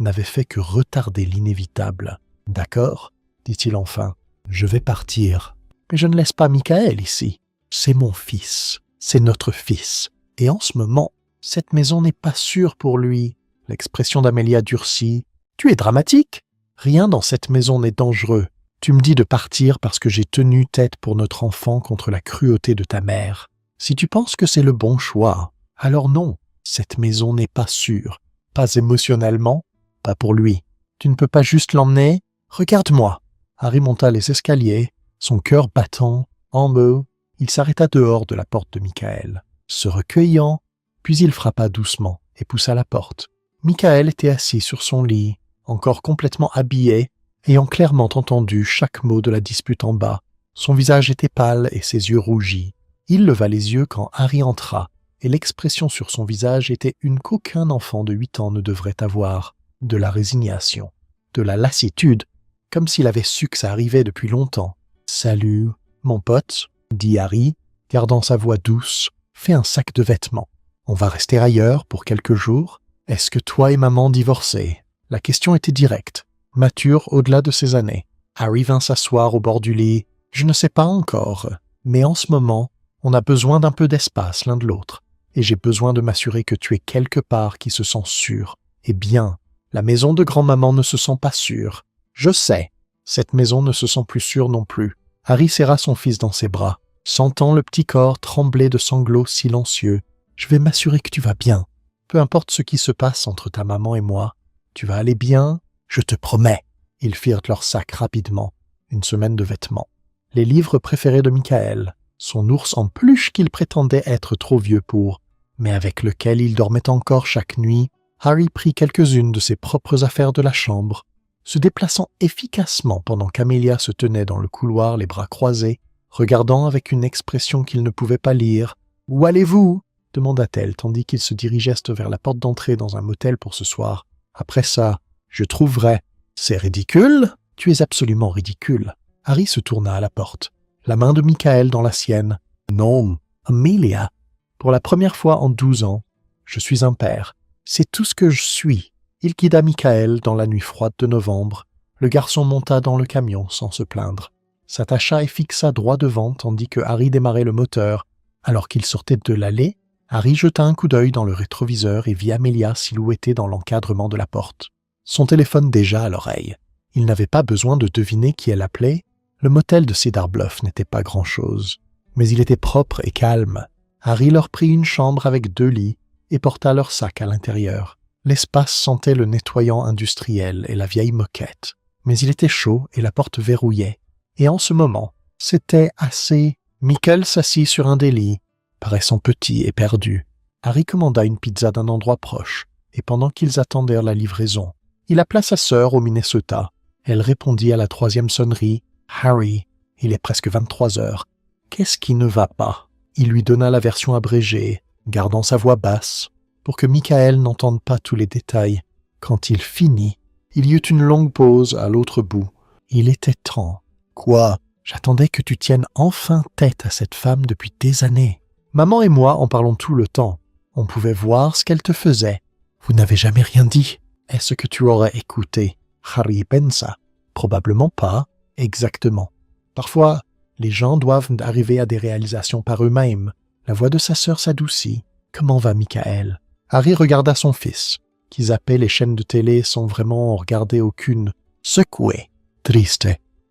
n'avait fait que retarder l'inévitable. « D'accord, dit-il enfin, je vais partir. Mais je ne laisse pas Michael ici. C'est mon fils, c'est notre fils. Et en ce moment, cette maison n'est pas sûre pour lui. » L'expression d'Amelia durcit. « Tu es dramatique. Rien dans cette maison n'est dangereux. Tu me dis de partir parce que j'ai tenu tête pour notre enfant contre la cruauté de ta mère. Si tu penses que c'est le bon choix, alors non, cette maison n'est pas sûre. Pas émotionnellement, pas pour lui. Tu ne peux pas juste l'emmener? Regarde-moi. » Harry monta les escaliers, son cœur battant, en mots. Il s'arrêta dehors de la porte de Michael, se recueillant, puis il frappa doucement et poussa la porte. Michael était assis sur son lit, encore complètement habillé, ayant clairement entendu chaque mot de la dispute en bas. Son visage était pâle et ses yeux rougis. Il leva les yeux quand Harry entra, et l'expression sur son visage était une qu'aucun enfant de 8 ans ne devrait avoir, de la résignation, de la lassitude, comme s'il avait su que ça arrivait depuis longtemps. « Salut, mon pote », dit Harry, gardant sa voix douce, « fais un sac de vêtements. On va rester ailleurs pour quelques jours. Est-ce que toi et maman divorcez ?» La question était directe, mature au-delà de ses années. Harry vint s'asseoir au bord du lit. « Je ne sais pas encore, mais en ce moment, on a besoin d'un peu d'espace l'un de l'autre, et j'ai besoin de m'assurer que tu es quelque part qui se sent sûr. Eh bien, la maison de grand-maman ne se sent pas sûre. Je sais, cette maison ne se sent plus sûre non plus. » Harry serra son fils dans ses bras, sentant le petit corps trembler de sanglots silencieux. « Je vais m'assurer que tu vas bien. Peu importe ce qui se passe entre ta maman et moi. Tu vas aller bien, je te promets. » Ils firent leur sac rapidement, une semaine de vêtements. Les livres préférés de Michael, son ours en peluche qu'il prétendait être trop vieux pour, mais avec lequel il dormait encore chaque nuit. Harry prit quelques-unes de ses propres affaires de la chambre, se déplaçant efficacement pendant qu'Amelia se tenait dans le couloir les bras croisés, regardant avec une expression qu'il ne pouvait pas lire. « Où allez-vous » demanda-t-elle tandis qu'ils se dirigeaient vers la porte d'entrée dans un motel pour ce soir. Après ça, je trouverai. C'est ridicule? Tu es absolument ridicule. Harry se tourna à la porte, la main de Michael dans la sienne. Non, Amelia. Pour la première fois en 12 ans, je suis un père. C'est tout ce que je suis. Il guida Michael dans la nuit froide de novembre. Le garçon monta dans le camion sans se plaindre, s'attacha et fixa droit devant tandis que Harry démarrait le moteur. Alors qu'il sortait de l'allée, Harry jeta un coup d'œil dans le rétroviseur et vit Amelia silhouettée dans l'encadrement de la porte. Son téléphone déjà à l'oreille. Il n'avait pas besoin de deviner qui elle appelait. Le motel de Cedar Bluff n'était pas grand-chose, mais il était propre et calme. Harry leur prit une chambre avec 2 lits et porta leur sac à l'intérieur. L'espace sentait le nettoyant industriel et la vieille moquette, mais il était chaud et la porte verrouillait. Et en ce moment, c'était assez... Michael s'assit sur un des lits, paraissant petit et perdu. Harry commanda une pizza d'un endroit proche, et pendant qu'ils attendirent la livraison, il appela sa sœur au Minnesota. Elle répondit à la 3e sonnerie. « Harry, il est presque 23 heures. Qu'est-ce qui ne va pas ?» Il lui donna la version abrégée, gardant sa voix basse, pour que Michael n'entende pas tous les détails. Quand il finit, il y eut une longue pause à l'autre bout. Il était temps. « Quoi ? J'attendais que tu tiennes enfin tête à cette femme depuis des années. Maman et moi en parlons tout le temps. On pouvait voir ce qu'elle te faisait. Vous n'avez jamais rien dit. Est-ce que tu aurais écouté? Harry pensa. Probablement pas, exactement. Parfois, les gens doivent arriver à des réalisations par eux-mêmes. La voix de sa sœur s'adoucit. Comment va Michael? Harry regarda son fils, qui zappait les chaînes de télé sans vraiment en regarder aucune. Secoué. Triste.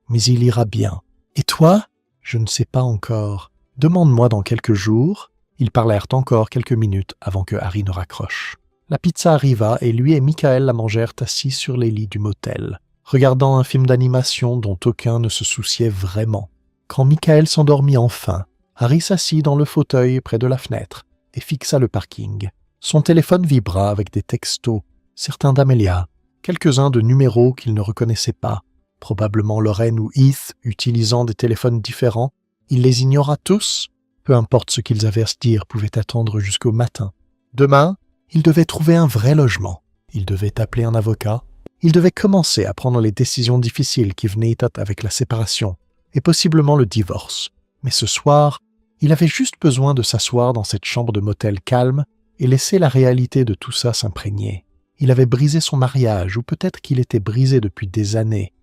Mais il ira bien. Et toi? Je ne sais pas encore. Demande-moi dans quelques jours. Ils parlèrent encore quelques minutes avant que Harry ne raccroche. La pizza arriva et lui et Michael la mangèrent assis sur les lits du motel, regardant un film d'animation dont aucun ne se souciait vraiment. Quand Michael s'endormit enfin, Harry s'assit dans le fauteuil près de la fenêtre et fixa le parking. Son téléphone vibra avec des textos, certains d'Amelia, quelques-uns de numéros qu'il ne reconnaissait pas, probablement Lorraine ou Heath utilisant des téléphones différents. Il les ignora tous. Peu importe ce qu'ils avaient à se dire pouvait attendre jusqu'au matin. Demain, il devait trouver un vrai logement. Il devait appeler un avocat. Il devait commencer à prendre les décisions difficiles qui venaient avec la séparation et possiblement le divorce. Mais ce soir, il avait juste besoin de s'asseoir dans cette chambre de motel calme et laisser la réalité de tout ça s'imprégner. Il avait brisé son mariage, ou peut-être qu'il était brisé depuis des années,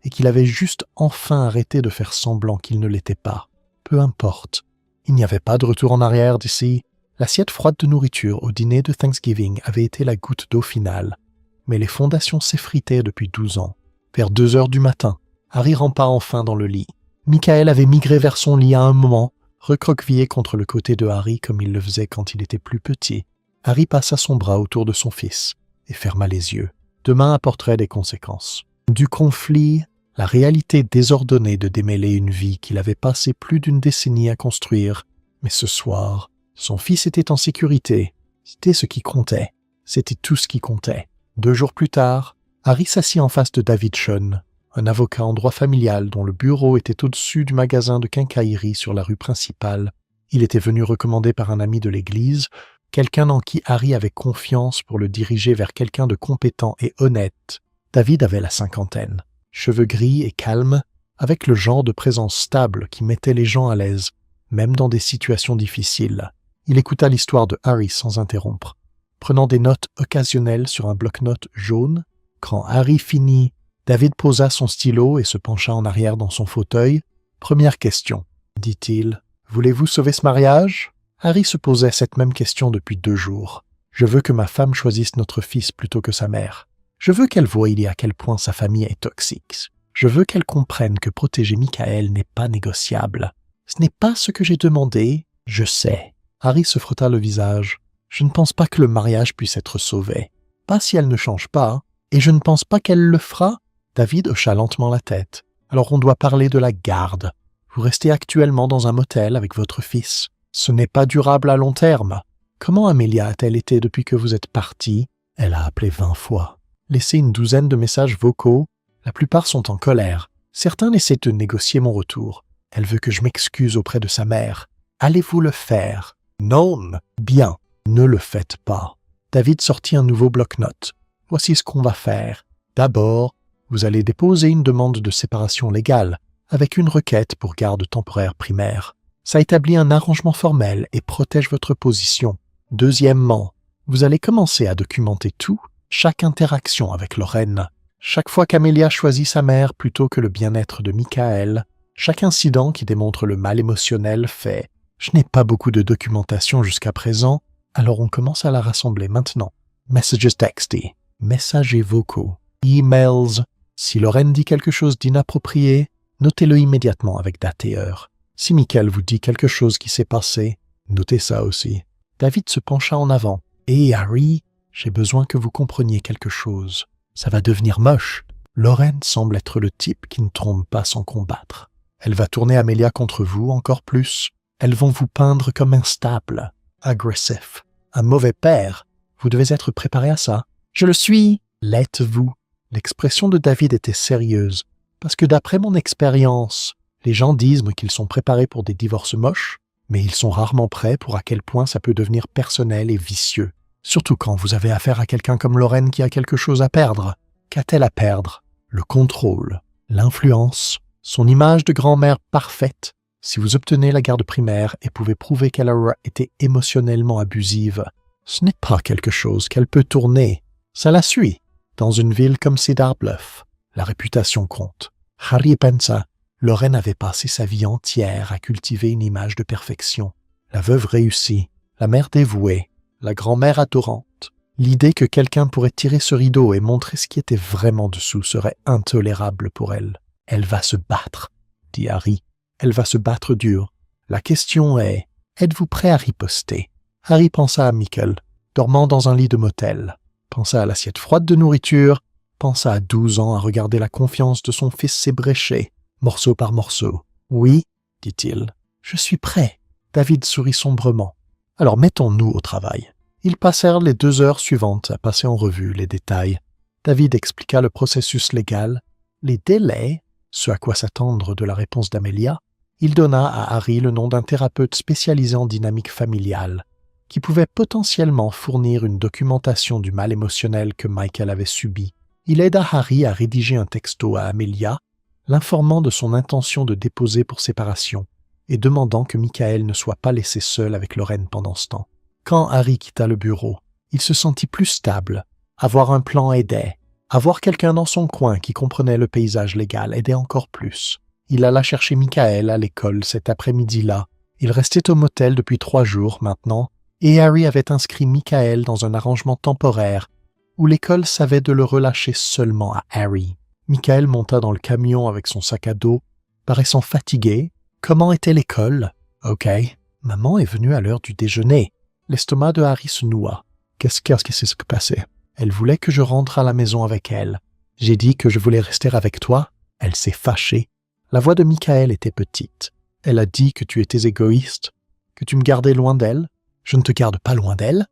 et qu'il avait juste enfin arrêté de faire semblant qu'il ne l'était pas. Peu importe. Il n'y avait pas de retour en arrière d'ici. L'assiette froide de nourriture au dîner de Thanksgiving avait été la goutte d'eau finale. Mais les fondations s'effritaient depuis 12 ans. Vers 2 heures du matin, Harry rampa enfin dans le lit. Michael avait migré vers son lit à un moment, recroquevillé contre le côté de Harry comme il le faisait quand il était plus petit. Harry passa son bras autour de son fils et ferma les yeux. Demain apporterait des conséquences. Du conflit, la réalité désordonnée de démêler une vie qu'il avait passé plus d'1 décennie à construire. Mais ce soir, son fils était en sécurité. C'était ce qui comptait. C'était tout ce qui comptait. 2 jours plus tard, Harry s'assit en face de David Sean, un avocat en droit familial dont le bureau était au-dessus du magasin de quincaillerie sur la rue principale. Il était venu recommandé par un ami de l'église, quelqu'un en qui Harry avait confiance pour le diriger vers quelqu'un de compétent et honnête. David avait la 50aine, cheveux gris et calmes, avec le genre de présence stable qui mettait les gens à l'aise, même dans des situations difficiles. Il écouta l'histoire de Harry sans interrompre, prenant des notes occasionnelles sur un bloc-notes jaune. Quand Harry finit, David posa son stylo et se pencha en arrière dans son fauteuil. « Première question, dit-il. Voulez-vous sauver ce mariage? » Harry se posait cette même question depuis 2 jours. « Je veux que ma femme choisisse notre fils plutôt que sa mère. Je veux qu'elle voie à quel point sa famille est toxique. Je veux qu'elle comprenne que protéger Michael n'est pas négociable. Ce n'est pas ce que j'ai demandé, je sais. » Harry se frotta le visage. « Je ne pense pas que le mariage puisse être sauvé. Pas si elle ne change pas, et je ne pense pas qu'elle le fera. » David hocha lentement la tête. « Alors on doit parler de la garde. Vous restez actuellement dans un motel avec votre fils. Ce n'est pas durable à long terme. Comment Amelia a-t-elle été depuis que vous êtes parti? Elle a appelé 20 fois. Laissé une 12aine de messages vocaux. La plupart sont en colère. Certains essaient de négocier mon retour. Elle veut que je m'excuse auprès de sa mère. Allez-vous le faire? Non, bien, ne le faites pas. David sortit un nouveau bloc-notes. Voici ce qu'on va faire. D'abord, vous allez déposer une demande de séparation légale avec une requête pour garde temporaire primaire. Ça établit un arrangement formel et protège votre position. Deuxièmement, vous allez commencer à documenter tout, chaque interaction avec Lorraine. Chaque fois qu'Amelia choisit sa mère plutôt que le bien-être de Michael, chaque incident qui démontre le mal émotionnel fait « Je n'ai pas beaucoup de documentation jusqu'à présent, alors on commence à la rassembler maintenant. » Messages texty, messages vocaux, emails. Si Lorraine dit quelque chose d'inapproprié, notez-le immédiatement avec date et heure. Si Michael vous dit quelque chose qui s'est passé, notez ça aussi. David se pencha en avant. « Hé Harry, j'ai besoin que vous compreniez quelque chose. Ça va devenir moche. Lorraine semble être le type qui ne trompe pas sans combattre. Elle va tourner Amelia contre vous encore plus. Elles vont vous peindre comme instable, agressif, un mauvais père. Vous devez être préparé à ça. Je le suis. L'êtes-vous. » L'expression de David était sérieuse, parce que d'après mon expérience, les gens disent qu'ils sont préparés pour des divorces moches, mais ils sont rarement prêts pour à quel point ça peut devenir personnel et vicieux. Surtout quand vous avez affaire à quelqu'un comme Lorraine qui a quelque chose à perdre. Qu'a-t-elle à perdre? Le contrôle, l'influence, son image de grand-mère parfaite. Si vous obtenez la garde primaire et pouvez prouver qu'elle aura été émotionnellement abusive, ce n'est pas quelque chose qu'elle peut tourner. Ça la suit. Dans une ville comme Cedar Bluff, la réputation compte. Harry pensa, Lorraine avait passé sa vie entière à cultiver une image de perfection. La veuve réussie, la mère dévouée, la grand-mère adorante. L'idée que quelqu'un pourrait tirer ce rideau et montrer ce qui était vraiment dessous serait intolérable pour elle. Elle va se battre, dit Harry. Elle va se battre dur. La question est, êtes-vous prêt à riposter? Harry pensa à Michael, dormant dans un lit de motel. Pensa à l'assiette froide de nourriture, pensa à 12 ans à regarder la confiance de son fils s'ébrécher, morceau par morceau. « Oui, dit-il, je suis prêt. » David sourit sombrement. « Alors mettons-nous au travail. » Ils passèrent les 2 heures suivantes à passer en revue les détails. David expliqua le processus légal, les délais, ce à quoi s'attendre de la réponse d'Amelia. Il donna à Harry le nom d'un thérapeute spécialisé en dynamique familiale, qui pouvait potentiellement fournir une documentation du mal émotionnel que Michael avait subi. Il aida Harry à rédiger un texto à Amelia, l'informant de son intention de déposer pour séparation et demandant que Michael ne soit pas laissé seul avec Lorraine pendant ce temps. Quand Harry quitta le bureau, il se sentit plus stable. Avoir un plan aidait. Avoir quelqu'un dans son coin qui comprenait le paysage légal aidait encore plus. Il alla chercher Michael à l'école cet après-midi-là. Il restait au motel depuis 3 jours maintenant, et Harry avait inscrit Michael dans un arrangement temporaire où l'école savait de le relâcher seulement à Harry. Michael monta dans le camion avec son sac à dos, paraissant fatigué. Comment était l'école? Ok. Maman est venue à l'heure du déjeuner. L'estomac de Harry se noua. Qu'est-ce qui s'est passé? Elle voulait que je rentre à la maison avec elle. J'ai dit que je voulais rester avec toi. Elle s'est fâchée. La voix de Michael était petite. Elle a dit que tu étais égoïste, que tu me gardais loin d'elle. Je ne te garde pas loin d'elle.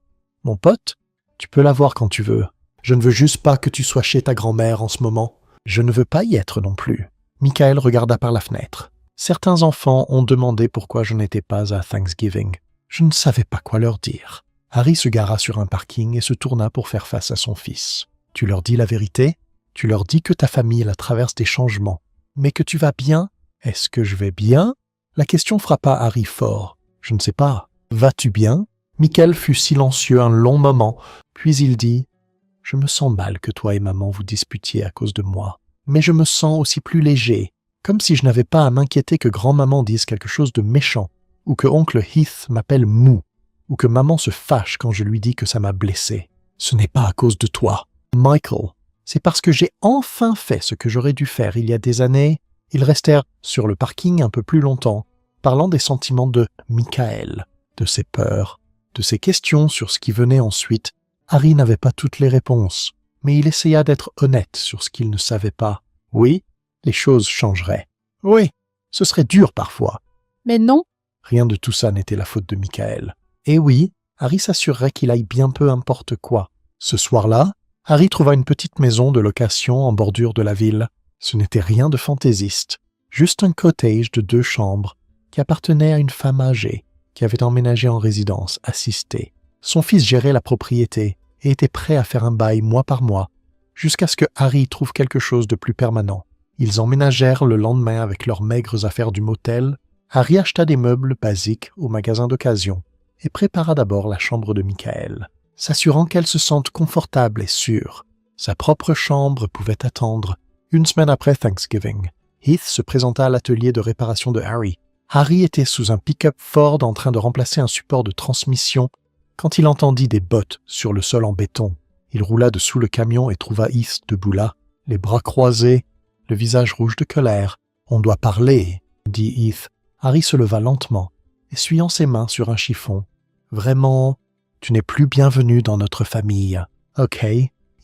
Mon pote, tu peux la voir quand tu veux. Je ne veux juste pas que tu sois chez ta grand-mère en ce moment. Je ne veux pas y être non plus. Michael regarda par la fenêtre. Certains enfants ont demandé pourquoi je n'étais pas à Thanksgiving. Je ne savais pas quoi leur dire. Harry se gara sur un parking et se tourna pour faire face à son fils. Tu leur dis la vérité? Tu leur dis que ta famille la traverse des changements, mais que tu vas bien? Est-ce que je vais bien? La question frappa Harry fort. Je ne sais pas. Vas-tu bien? Michael fut silencieux un long moment, puis il dit « Je me sens mal que toi et maman vous disputiez à cause de moi, mais je me sens aussi plus léger, comme si je n'avais pas à m'inquiéter que grand-maman dise quelque chose de méchant, ou que oncle Heath m'appelle mou, ou que maman se fâche quand je lui dis que ça m'a blessé. Ce n'est pas à cause de toi. Michael, c'est parce que j'ai enfin fait ce que j'aurais dû faire il y a des années. » Ils restèrent sur le parking un peu plus longtemps, parlant des sentiments de Michael, de ses peurs, de ses questions sur ce qui venait ensuite. Harry n'avait pas toutes les réponses, mais il essaya d'être honnête sur ce qu'il ne savait pas. Oui, les choses changeraient. Oui, ce serait dur parfois. Mais non. Rien de tout ça n'était la faute de Michael. Et oui, Harry s'assurerait qu'il aille bien peu importe quoi. Ce soir-là, Harry trouva une petite maison de location en bordure de la ville. Ce n'était rien de fantaisiste, juste un cottage de 2 chambres qui appartenait à une femme âgée. qui avait emménagé en résidence assistée. Son fils gérait la propriété et était prêt à faire un bail mois par mois, jusqu'à ce que Harry trouve quelque chose de plus permanent. Ils emménagèrent le lendemain avec leurs maigres affaires du motel. Harry acheta des meubles basiques au magasin d'occasion et prépara d'abord la chambre de Michael, s'assurant qu'elle se sente confortable et sûre. Sa propre chambre pouvait attendre. Une semaine après Thanksgiving, Heath se présenta à l'atelier de réparation de Harry. Harry était sous un pick-up Ford en train de remplacer un support de transmission quand il entendit des bottes sur le sol en béton. Il roula dessous le camion et trouva Heath debout là, les bras croisés, le visage rouge de colère. « On doit parler », dit Heath. Harry se leva lentement, essuyant ses mains sur un chiffon. « Vraiment, tu n'es plus bienvenu dans notre famille. »« Ok. »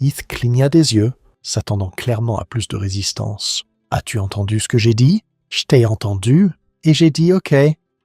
Heath cligna des yeux, s'attendant clairement à plus de résistance. « As-tu entendu ce que j'ai dit ? » ?»« Je t'ai entendu, et j'ai dit ok. »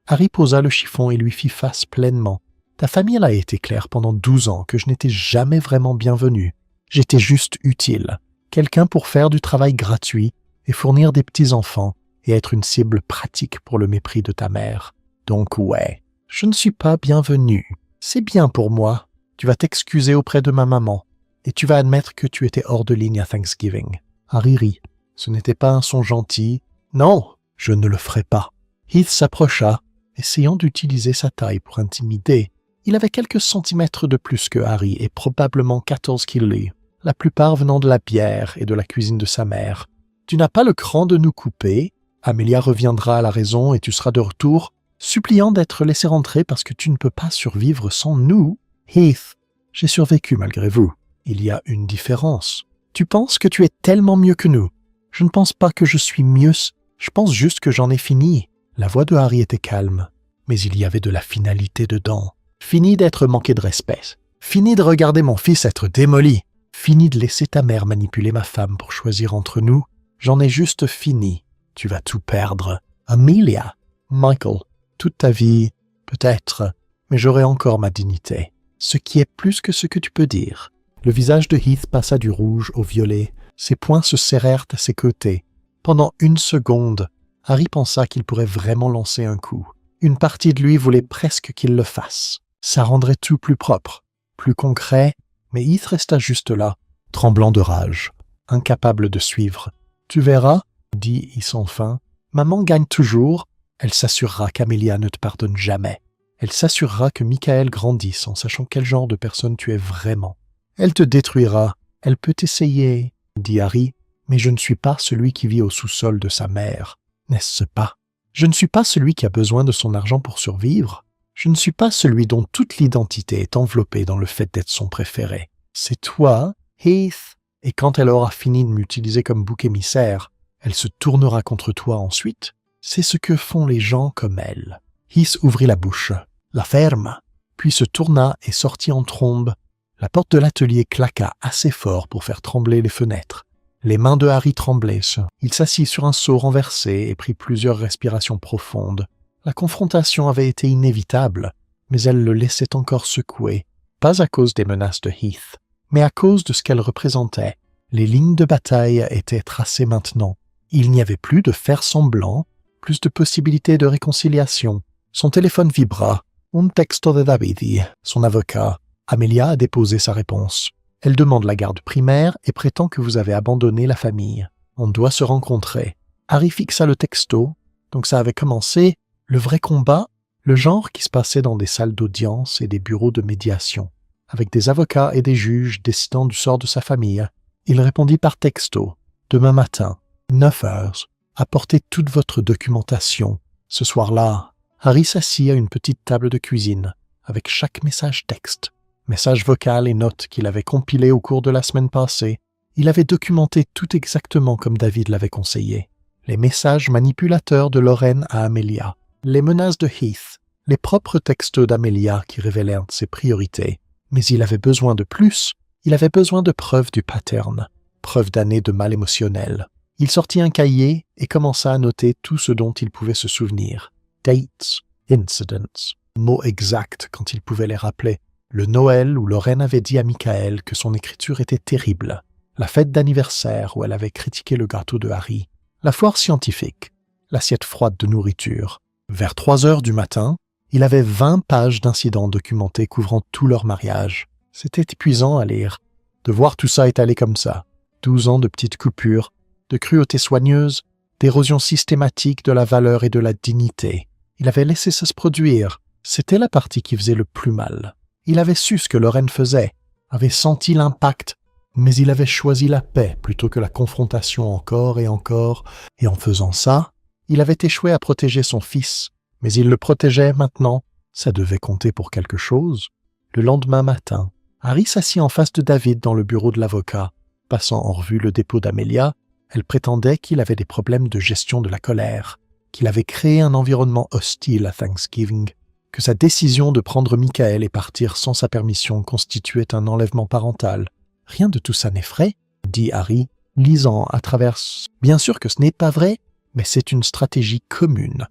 Harry posa le chiffon et lui fit face pleinement. « Ta famille a été claire pendant 12 ans que je n'étais jamais vraiment bienvenu. J'étais juste utile. Quelqu'un pour faire du travail gratuit et fournir des petits-enfants et être une cible pratique pour le mépris de ta mère. Donc ouais, je ne suis pas bienvenu. C'est bien pour moi. Tu vas t'excuser auprès de ma maman et tu vas admettre que tu étais hors de ligne à Thanksgiving. » Harry rit. Ce n'était pas un son gentil. « Non, je ne le ferai pas. » Heath s'approcha, essayant d'utiliser sa taille pour intimider. Il avait quelques centimètres de plus que Harry et probablement 14 kilos, la plupart venant de la bière et de la cuisine de sa mère. « Tu n'as pas le cran de nous couper. Amelia reviendra à la raison et tu seras de retour, suppliant d'être laissé rentrer parce que tu ne peux pas survivre sans nous. » « Heath, j'ai survécu malgré vous. Il y a une différence. Tu penses que tu es tellement mieux que nous. Je ne pense pas que je suis mieux. Je pense juste que j'en ai fini. » La voix de Harry était calme, mais il y avait de la finalité dedans. Fini d'être manqué de respect. Fini de regarder mon fils être démoli. Fini de laisser ta mère manipuler ma femme pour choisir entre nous. J'en ai juste fini. Tu vas tout perdre. Amelia, Michael, toute ta vie, peut-être, mais j'aurai encore ma dignité. Ce qui est plus que ce que tu peux dire. Le visage de Heath passa du rouge au violet. Ses poings se serrèrent à ses côtés. Pendant une seconde, Harry pensa qu'il pourrait vraiment lancer un coup. Une partie de lui voulait presque qu'il le fasse. Ça rendrait tout plus propre, plus concret, mais Heath resta juste là, tremblant de rage, incapable de suivre. « Tu verras, » dit Heath enfin, « maman gagne toujours. Elle s'assurera qu'Amelia ne te pardonne jamais. Elle s'assurera que Michael grandisse en sachant quel genre de personne tu es vraiment. Elle te détruira. Elle peut essayer, » dit Harry, « mais je ne suis pas celui qui vit au sous-sol de sa mère. N'est-ce pas? Je ne suis pas celui qui a besoin de son argent pour survivre. Je ne suis pas celui dont toute l'identité est enveloppée dans le fait d'être son préféré. C'est toi, Heath. Et quand elle aura fini de m'utiliser comme bouc émissaire, elle se tournera contre toi ensuite. C'est ce que font les gens comme elle. » Heath ouvrit la bouche, la ferme, puis se tourna et sortit en trombe. La porte de l'atelier claqua assez fort pour faire trembler les fenêtres. Les mains de Harry tremblaient. Il s'assit sur un seau renversé et prit plusieurs respirations profondes. La confrontation avait été inévitable, mais elle le laissait encore secouer, pas à cause des menaces de Heath, mais à cause de ce qu'elle représentait. Les lignes de bataille étaient tracées maintenant. Il n'y avait plus de faire semblant, plus de possibilités de réconciliation. Son téléphone vibra. Un texto de Davide, son avocat. Amelia a déposé sa réponse. Elle demande la garde primaire et prétend que vous avez abandonné la famille. On doit se rencontrer. Harry fixa le texto, donc ça avait commencé. Le vrai combat, le genre qui se passait dans des salles d'audience et des bureaux de médiation, avec des avocats et des juges décidant du sort de sa famille. Il répondit par texto. « Demain matin, 9 heures, apportez toute votre documentation. » Ce soir-là, Harry s'assit à une petite table de cuisine, avec chaque message texte, message vocal et notes qu'il avait compilés au cours de la semaine passée. Il avait documenté tout exactement comme David l'avait conseillé. Les messages manipulateurs de Lorraine à Amelia, les menaces de Heath, les propres textos d'Amelia qui révélaient un de ses priorités. Mais il avait besoin de plus. Il avait besoin de preuves du pattern, preuves d'années de mal émotionnel. Il sortit un cahier et commença à noter tout ce dont il pouvait se souvenir. Dates, incidents, mots exacts quand il pouvait les rappeler. Le Noël où Lorraine avait dit à Michael que son écriture était terrible. La fête d'anniversaire où elle avait critiqué le gâteau de Harry. La foire scientifique. L'assiette froide de nourriture. Vers 3 heures du matin, Il avait 20 pages d'incidents documentés couvrant tout leur mariage. C'était épuisant à lire, de voir tout ça étalé comme ça. 12 ans de petites coupures, de cruauté soigneuse, d'érosion systématique de la valeur et de la dignité. Il avait laissé ça se produire. C'était la partie qui faisait le plus mal. Il avait su ce que Lorraine faisait, avait senti l'impact, mais il avait choisi la paix plutôt que la confrontation encore, et en faisant ça, il avait échoué à protéger son fils, mais il le protégeait maintenant. Ça devait compter pour quelque chose. Le lendemain matin, Harry s'assit en face de David dans le bureau de l'avocat. Passant en revue le dépôt d'Amelia, elle prétendait qu'il avait des problèmes de gestion de la colère, qu'il avait créé un environnement hostile à Thanksgiving, que sa décision de prendre Michael et partir sans sa permission constituait un enlèvement parental. « Rien de tout ça n'effraie, » dit Harry, lisant à travers. « Bien sûr que ce n'est pas vrai, mais c'est une stratégie commune.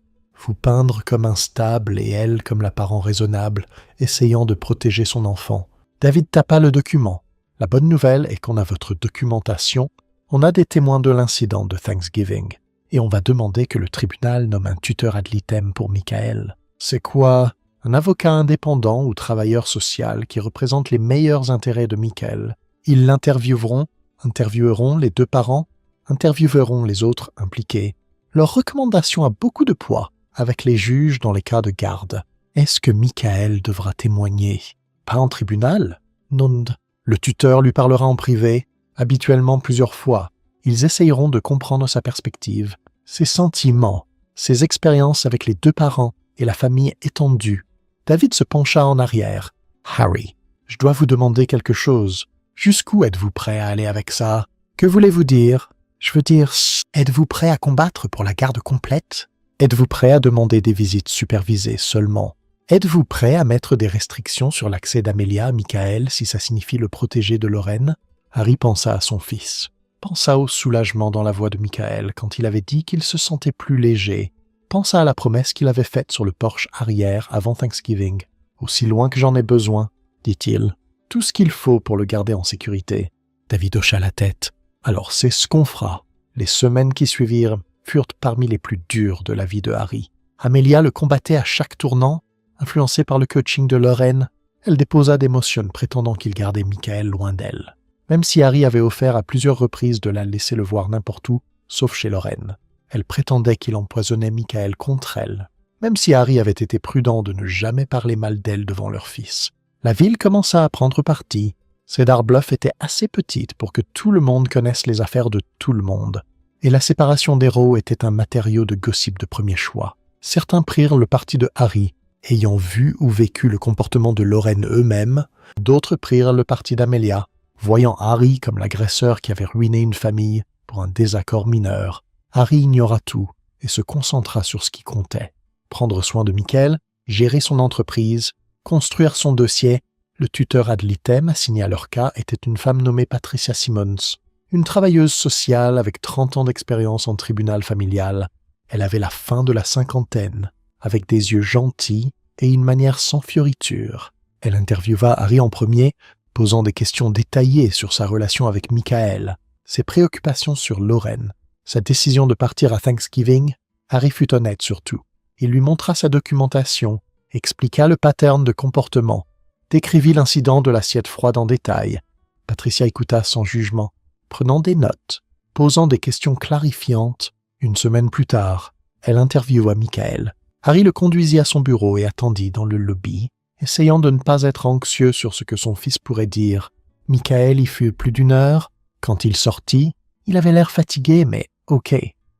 Vous peindre comme instable et elle comme la parent raisonnable, essayant de protéger son enfant. » David tapa le document. « La bonne nouvelle est qu'on a votre documentation. On a des témoins de l'incident de Thanksgiving. Et on va demander que le tribunal nomme un tuteur ad litem pour Michael. C'est quoi? Un avocat indépendant ou travailleur social qui représente les meilleurs intérêts de Michael. Ils l'intervieweront, intervieweront les deux parents, intervieweront les autres impliqués. Leur recommandation a beaucoup de poids avec les juges dans les cas de garde. Est-ce que Michael devra témoigner? Pas en tribunal? Non. Le tuteur lui parlera en privé, habituellement plusieurs fois. Ils essayeront de comprendre sa perspective, ses sentiments, ses expériences avec les deux parents et la famille étendue. David se pencha en arrière. « Harry, je dois vous demander quelque chose. Jusqu'où êtes-vous prêt à aller avec ça? Que voulez-vous dire? Je veux dire, êtes-vous prêt à combattre pour la garde complète? Êtes-vous prêt à demander des visites supervisées seulement? Êtes-vous prêt à mettre des restrictions sur l'accès d'Amelia à Michael si ça signifie le protéger de Lorraine? » Harry pensa à son fils. Pensa au soulagement dans la voix de Michael quand il avait dit qu'il se sentait plus léger. Pensa à la promesse qu'il avait faite sur le porche arrière avant Thanksgiving. « Aussi loin que j'en ai besoin, » dit-il. « Tout ce qu'il faut pour le garder en sécurité. » David hocha la tête. « Alors c'est ce qu'on fera. » Les semaines qui suivirent furent parmi les plus dures de la vie de Harry. Amelia le combattait à chaque tournant. Influencée par le coaching de Lorraine, elle déposa des motions prétendant qu'il gardait Michael loin d'elle. Même si Harry avait offert à plusieurs reprises de la laisser le voir n'importe où, sauf chez Lorraine. Elle prétendait qu'il empoisonnait Michael contre elle, même si Harry avait été prudent de ne jamais parler mal d'elle devant leur fils. La ville commença à prendre parti. Cedar Bluff était assez petite pour que tout le monde connaisse les affaires de tout le monde, et la séparation des Rowe était un matériau de gossip de premier choix. Certains prirent le parti de Harry, ayant vu ou vécu le comportement de Lorraine eux-mêmes. D'autres prirent le parti d'Amelia, voyant Harry comme l'agresseur qui avait ruiné une famille pour un désaccord mineur. Harry ignora tout et se concentra sur ce qui comptait. Prendre soin de Michael, gérer son entreprise, construire son dossier. Le tuteur ad litem assigné à leur cas était une femme nommée Patricia Simmons, une travailleuse sociale avec 30 ans d'expérience en tribunal familial. Elle avait la fin de la cinquantaine, avec des yeux gentils et une manière sans fioriture. Elle interviewa Harry en premier, posant des questions détaillées sur sa relation avec Michael, ses préoccupations sur Lorraine, sa décision de partir à Thanksgiving. Harry fut honnête sur tout. Il lui montra sa documentation, expliqua le pattern de comportement, décrivit l'incident de l'assiette froide en détail. Patricia écouta sans jugement, prenant des notes, posant des questions clarifiantes. Une semaine plus tard, elle interviewa Michael. Harry le conduisit à son bureau et attendit dans le lobby, essayant de ne pas être anxieux sur ce que son fils pourrait dire. Michael y fut plus d'1 heure. Quand il sortit, il avait l'air fatigué, mais ok.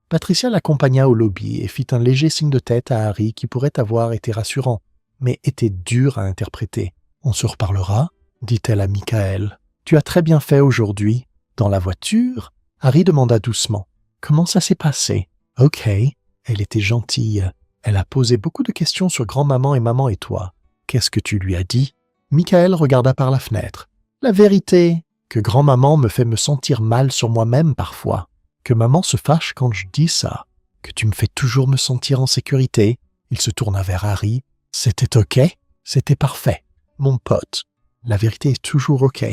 Patricia l'accompagna au lobby et fit un léger signe de tête à Harry qui pourrait avoir été rassurant, mais était dur à interpréter. « On se reparlera ?» dit-elle à Michael. « Tu as très bien fait aujourd'hui. » Dans la voiture, Harry demanda doucement. « Comment ça s'est passé ?»« Ok. » Elle était gentille. Elle a posé beaucoup de questions sur grand-maman et maman et toi. Qu'est-ce que tu lui as dit? Michael regarda par la fenêtre. La vérité, que grand-maman me fait me sentir mal sur moi-même parfois. Que maman se fâche quand je dis ça. Que tu me fais toujours me sentir en sécurité. Il se tourna vers Harry. C'était ok? C'était parfait. Mon pote. La vérité est toujours ok.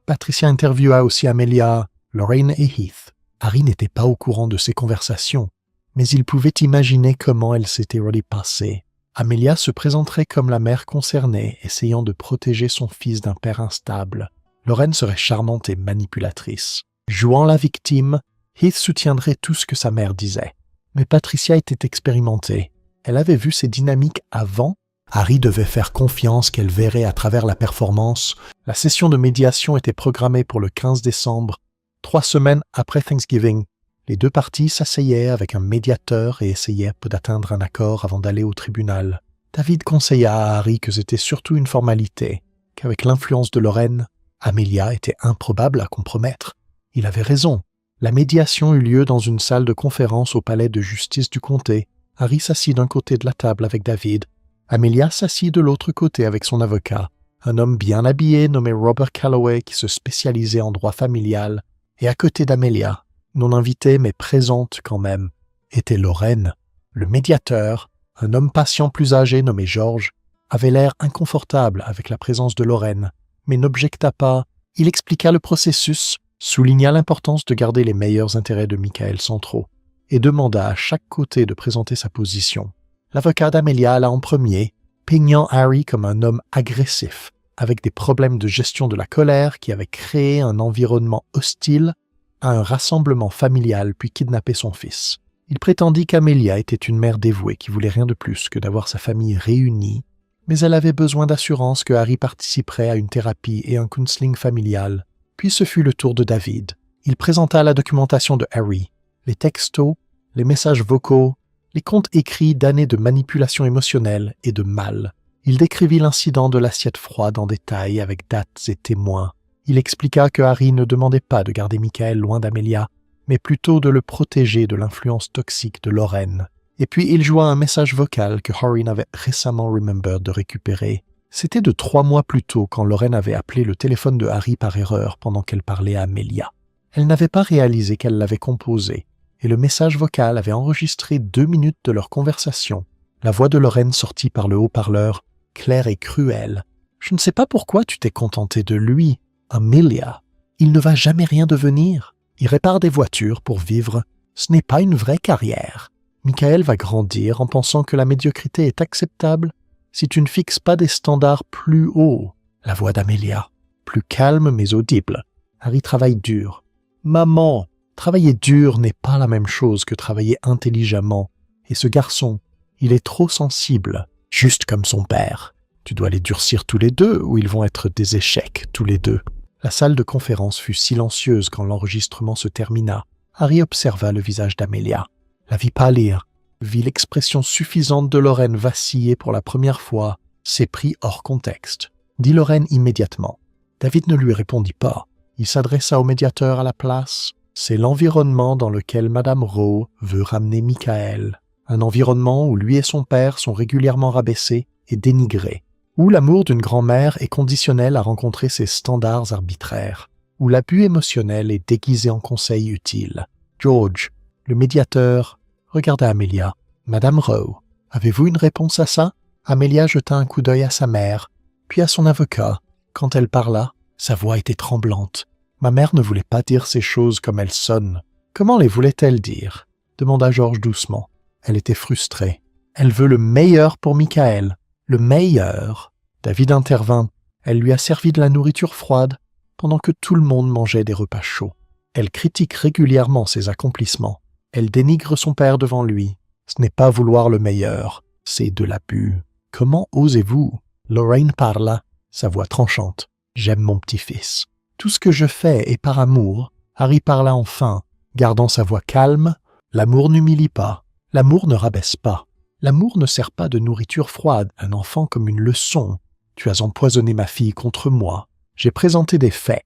Patricia interviewa aussi Amelia, Lorraine et Heath. Harry n'était pas au courant de ces conversations, mais il pouvait imaginer comment elles s'étaient passées. Amelia se présenterait comme la mère concernée, essayant de protéger son fils d'un père instable. Lorraine serait charmante et manipulatrice. Jouant la victime, Heath soutiendrait tout ce que sa mère disait. Mais Patricia était expérimentée. Elle avait vu ces dynamiques avant. Harry devait faire confiance qu'elle verrait à travers la performance. La session de médiation était programmée pour le 15 décembre, 3 semaines après Thanksgiving. Les deux parties s'asseyaient avec un médiateur et essayaient d'atteindre un accord avant d'aller au tribunal. David conseilla à Harry que c'était surtout une formalité, qu'avec l'influence de Lorraine, Amelia était improbable à compromettre. Il avait raison. La médiation eut lieu dans une salle de conférence au palais de justice du comté. Harry s'assit d'un côté de la table avec David. Amelia s'assit de l'autre côté avec son avocat, un homme bien habillé nommé Robert Calloway qui se spécialisait en droit familial, et à côté d'Amelia, non invitée mais présente quand même, était Lorraine. Le médiateur, un homme patient plus âgé nommé George, avait l'air inconfortable avec la présence de Lorraine, mais n'objecta pas. Il expliqua le processus, souligna l'importance de garder les meilleurs intérêts de Michael centraux, et demanda à chaque côté de présenter sa position. L'avocat d'Amelia alla en premier, peignant Harry comme un homme agressif, avec des problèmes de gestion de la colère qui avait créé un environnement hostile à un rassemblement familial puis kidnappé son fils. Il prétendit qu'Amelia était une mère dévouée qui voulait rien de plus que d'avoir sa famille réunie, mais elle avait besoin d'assurance que Harry participerait à une thérapie et un counseling familial. Puis ce fut le tour de David. Il présenta la documentation de Harry, les textos, les messages vocaux, les comptes écrits d'années de manipulation émotionnelle et de mal. Il décrivit l'incident de l'assiette froide en détail avec dates et témoins. Il expliqua que Harry ne demandait pas de garder Michael loin d'Amelia, mais plutôt de le protéger de l'influence toxique de Lorraine. Et puis il joua un message vocal que Harry avait récemment remembered de récupérer. C'était de 3 mois plus tôt quand Lorraine avait appelé le téléphone de Harry par erreur pendant qu'elle parlait à Amelia. Elle n'avait pas réalisé qu'elle l'avait composé, et le message vocal avait enregistré 2 minutes de leur conversation. La voix de Lorraine sortit par le haut-parleur, claire et cruelle. « Je ne sais pas pourquoi tu t'es contenté de lui, Amelia. Il ne va jamais rien devenir. Il répare des voitures pour vivre. Ce n'est pas une vraie carrière. Michael va grandir en pensant que la médiocrité est acceptable si tu ne fixes pas des standards plus hauts. » La voix d'Amelia, plus calme mais audible. Harry travaille dur. « Maman, travailler dur n'est pas la même chose que travailler intelligemment. Et ce garçon, il est trop sensible, juste comme son père. Tu dois les durcir tous les deux ou ils vont être des échecs tous les deux. » La salle de conférence fut silencieuse quand l'enregistrement se termina. Harry observa le visage d'Amelia. La vit pâlir, vit l'expression suffisante de Lorraine vaciller pour la première fois, s'est pris hors contexte. Dit Lorraine immédiatement. David ne lui répondit pas. Il s'adressa au médiateur à la place. C'est l'environnement dans lequel Madame Rowe veut ramener Michael. Un environnement où lui et son père sont régulièrement rabaissés et dénigrés. Où l'amour d'une grand-mère est conditionnel à rencontrer ses standards arbitraires. Où l'abus émotionnel est déguisé en conseil utile. George, le médiateur, regarda Amelia. « Madame Rowe, avez-vous une réponse à ça ?» Amelia jeta un coup d'œil à sa mère, puis à son avocat. Quand elle parla, sa voix était tremblante. Ma mère ne voulait pas dire ces choses comme elles sonnent. Comment les voulait-elle dire ? Demanda George doucement. Elle était frustrée. Elle veut le meilleur pour Michael. Le meilleur. David intervint. Elle lui a servi de la nourriture froide pendant que tout le monde mangeait des repas chauds. Elle critique régulièrement ses accomplissements. Elle dénigre son père devant lui. Ce n'est pas vouloir le meilleur, c'est de l'abus. Comment osez-vous ? Lorraine parla, sa voix tranchante. J'aime mon petit-fils. Tout ce que je fais est par amour. Harry parla enfin, gardant sa voix calme. L'amour n'humilie pas. L'amour ne rabaisse pas. L'amour ne sert pas de nourriture froide à un enfant comme une leçon. Tu as empoisonné ma fille contre moi. J'ai présenté des faits,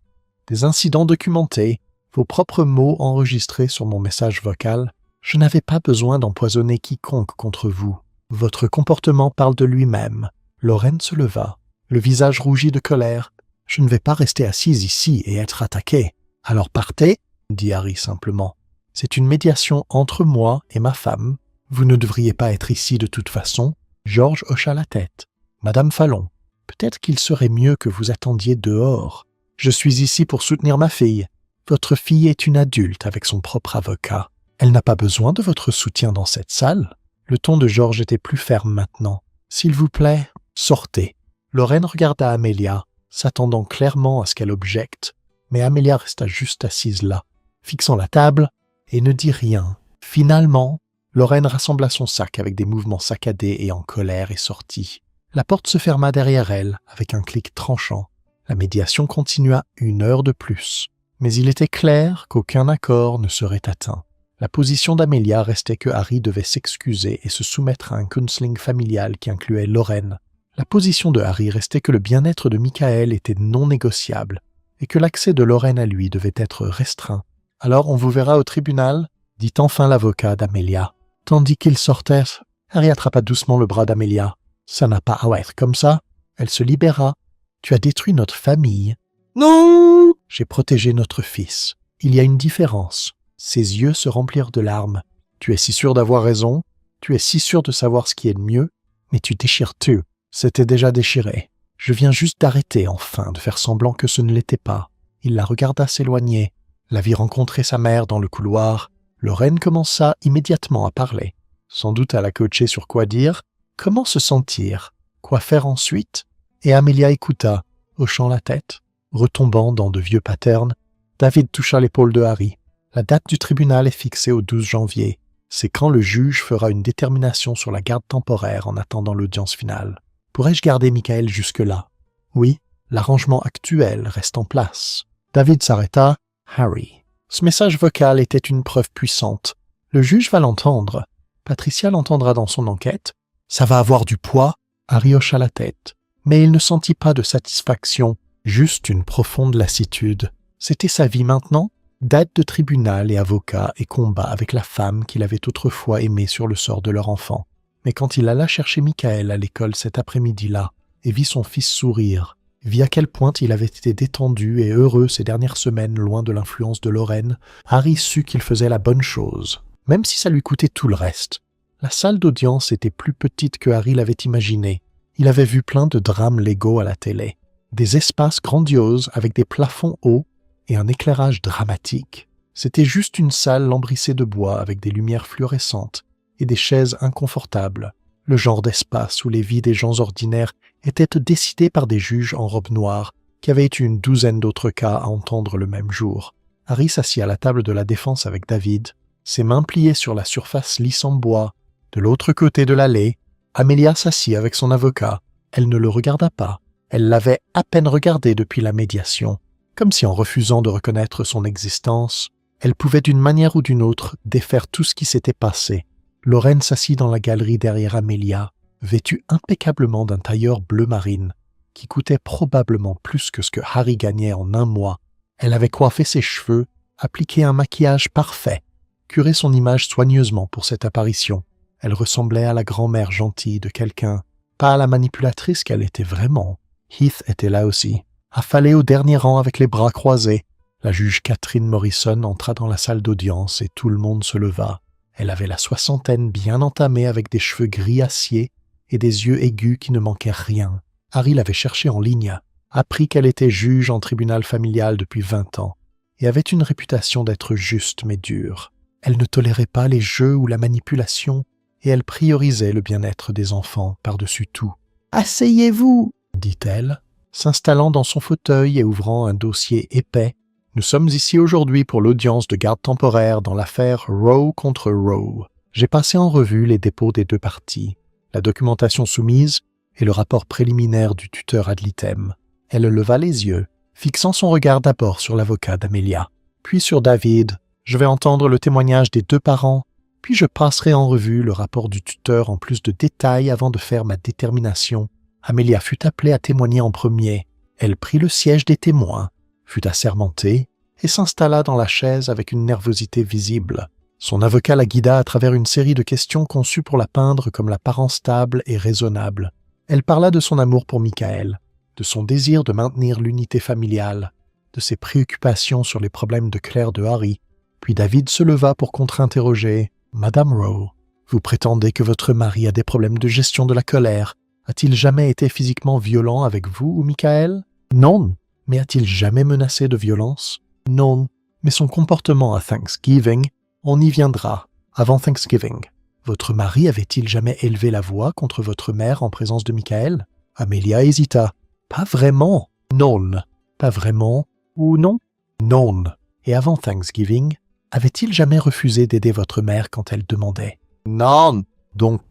des incidents documentés, vos propres mots enregistrés sur mon message vocal. Je n'avais pas besoin d'empoisonner quiconque contre vous. Votre comportement parle de lui-même. Lorraine se leva, le visage rougi de colère. Je ne vais pas rester assise ici et être attaquée. Alors partez, dit Harry simplement. C'est une médiation entre moi et ma femme. Vous ne devriez pas être ici de toute façon. George hocha la tête. Madame Fallon, peut-être qu'il serait mieux que vous attendiez dehors. Je suis ici pour soutenir ma fille. Votre fille est une adulte avec son propre avocat. Elle n'a pas besoin de votre soutien dans cette salle. Le ton de George était plus ferme maintenant. S'il vous plaît, sortez. Lorraine regarda Amelia, s'attendant clairement à ce qu'elle objecte, mais Amelia resta juste assise là, fixant la table, et ne dit rien. Finalement, Lorraine rassembla son sac avec des mouvements saccadés et en colère et sortit. La porte se ferma derrière elle avec un clic tranchant. La médiation continua 1 heure de plus, mais il était clair qu'aucun accord ne serait atteint. La position d'Amelia restait que Harry devait s'excuser et se soumettre à un counseling familial qui incluait Lorraine. La position de Harry restait que le bien-être de Michael était non négociable et que l'accès de Lorraine à lui devait être restreint. « Alors on vous verra au tribunal ?» dit enfin l'avocat d'Amelia. Tandis qu'il sortait, Harry attrapa doucement le bras d'Amelia. « Ça n'a pas à être comme ça. » Elle se libéra. « Tu as détruit notre famille. »« Non !»« J'ai protégé notre fils. Il y a une différence. » Ses yeux se remplirent de larmes. « Tu es si sûr d'avoir raison. Tu es si sûr de savoir ce qui est le mieux. Mais tu déchires tout. C'était déjà déchiré. Je viens juste d'arrêter, enfin, de faire semblant que ce ne l'était pas. » Il la regarda s'éloigner. La vit rencontrer sa mère dans le couloir. Lorraine commença immédiatement à parler. Sans doute à la coacher sur quoi dire, comment se sentir, quoi faire ensuite, et Amelia écouta, hochant la tête. Retombant dans de vieux patterns, David toucha l'épaule de Harry. La date du tribunal est fixée au 12 janvier. C'est quand le juge fera une détermination sur la garde temporaire en attendant l'audience finale. Pourrais-je garder Michael jusque-là? Oui, l'arrangement actuel reste en place. David s'arrêta. Harry. Ce message vocal était une preuve puissante. Le juge va l'entendre. Patricia l'entendra dans son enquête. Ça va avoir du poids. Harry hocha la tête. Mais il ne sentit pas de satisfaction, juste une profonde lassitude. C'était sa vie maintenant, date de tribunal et avocat et combat avec la femme qu'il avait autrefois aimée sur le sort de leur enfant. Mais quand il alla chercher Michael à l'école cet après-midi-là et vit son fils sourire, vit à quel point il avait été détendu et heureux ces dernières semaines loin de l'influence de Lorraine, Harry sut qu'il faisait la bonne chose, même si ça lui coûtait tout le reste. La salle d'audience était plus petite que Harry l'avait imaginé. Il avait vu plein de drames légaux à la télé, des espaces grandioses avec des plafonds hauts et un éclairage dramatique. C'était juste une salle lambrissée de bois avec des lumières fluorescentes et des chaises inconfortables, le genre d'espace où les vies des gens ordinaires étaient décidées par des juges en robe noire qui avaient eu une douzaine d'autres cas à entendre le même jour. Harry s'assit à la table de la défense avec David, ses mains pliées sur la surface lisse en bois. De l'autre côté de l'allée, Amelia s'assit avec son avocat. Elle ne le regarda pas. Elle l'avait à peine regardé depuis la médiation, comme si en refusant de reconnaître son existence, elle pouvait d'une manière ou d'une autre défaire tout ce qui s'était passé. Lorraine s'assit dans la galerie derrière Amelia, vêtue impeccablement d'un tailleur bleu marine, qui coûtait probablement plus que ce que Harry gagnait en 1 mois. Elle avait coiffé ses cheveux, appliqué un maquillage parfait, curé son image soigneusement pour cette apparition. Elle ressemblait à la grand-mère gentille de quelqu'un, pas à la manipulatrice qu'elle était vraiment. Heath était là aussi, affalé au dernier rang avec les bras croisés. La juge Catherine Morrison entra dans la salle d'audience et tout le monde se leva. Elle avait la soixantaine bien entamée avec des cheveux gris acier et des yeux aigus qui ne manquaient rien. Harry l'avait cherchée en ligne, appris qu'elle était juge en tribunal familial depuis 20 ans et avait une réputation d'être juste mais dure. Elle ne tolérait pas les jeux ou la manipulation et elle priorisait le bien-être des enfants par-dessus tout. « Asseyez-vous » dit-elle, s'installant dans son fauteuil et ouvrant un dossier épais. « Nous sommes ici aujourd'hui pour l'audience de garde temporaire dans l'affaire Roe contre Roe. J'ai passé en revue les dépôts des 2 parties, la documentation soumise et le rapport préliminaire du tuteur ad litem. » Elle leva les yeux, fixant son regard d'abord sur l'avocat d'Amelia, puis sur David. « Je vais entendre le témoignage des 2 parents, puis je passerai en revue le rapport du tuteur en plus de détails avant de faire ma détermination. » Amelia fut appelée à témoigner en premier. Elle prit le siège des témoins, fut assermentée et s'installa dans la chaise avec une nervosité visible. Son avocat la guida à travers une série de questions conçues pour la peindre comme la parent stable et raisonnable. Elle parla de son amour pour Michael, de son désir de maintenir l'unité familiale, de ses préoccupations sur les problèmes de Claire de Harry. Puis David se leva pour contre-interroger. « Madame Roe, vous prétendez que votre mari a des problèmes de gestion de la colère. A-t-il jamais été physiquement violent avec vous ou Michael? » « Non. » « Mais a-t-il jamais menacé de violence? » « Non. » « Mais son comportement à Thanksgiving, on y viendra, avant Thanksgiving. Votre mari avait-il jamais élevé la voix contre votre mère en présence de Michael? Amelia hésita. Pas vraiment. Non. Pas vraiment. Ou non? Non. Et avant Thanksgiving, avait-il jamais refusé d'aider votre mère quand elle demandait? Non. Donc,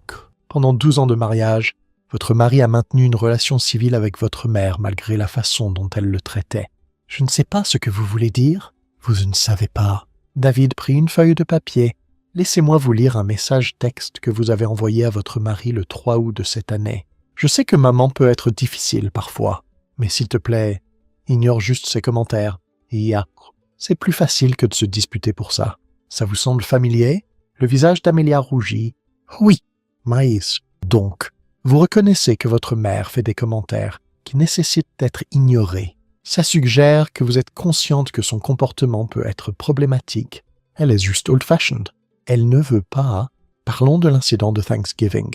pendant 12 ans de mariage, votre mari a maintenu une relation civile avec votre mère malgré la façon dont elle le traitait. Je ne sais pas ce que vous voulez dire. Vous ne savez pas. David prit une feuille de papier. Laissez-moi vous lire un message texte que vous avez envoyé à votre mari le 3 août de cette année. Je sais que maman peut être difficile parfois, mais s'il te plaît, ignore juste ses commentaires. C'est plus facile que de se disputer pour ça. Ça vous semble familier? Le visage d'Amelia rougit. Oui, Maïs. Donc, vous reconnaissez que votre mère fait des commentaires qui nécessitent d'être ignorés. Ça suggère que vous êtes consciente que son comportement peut être problématique. Elle est juste old-fashioned. Elle ne veut pas. Parlons de l'incident de Thanksgiving.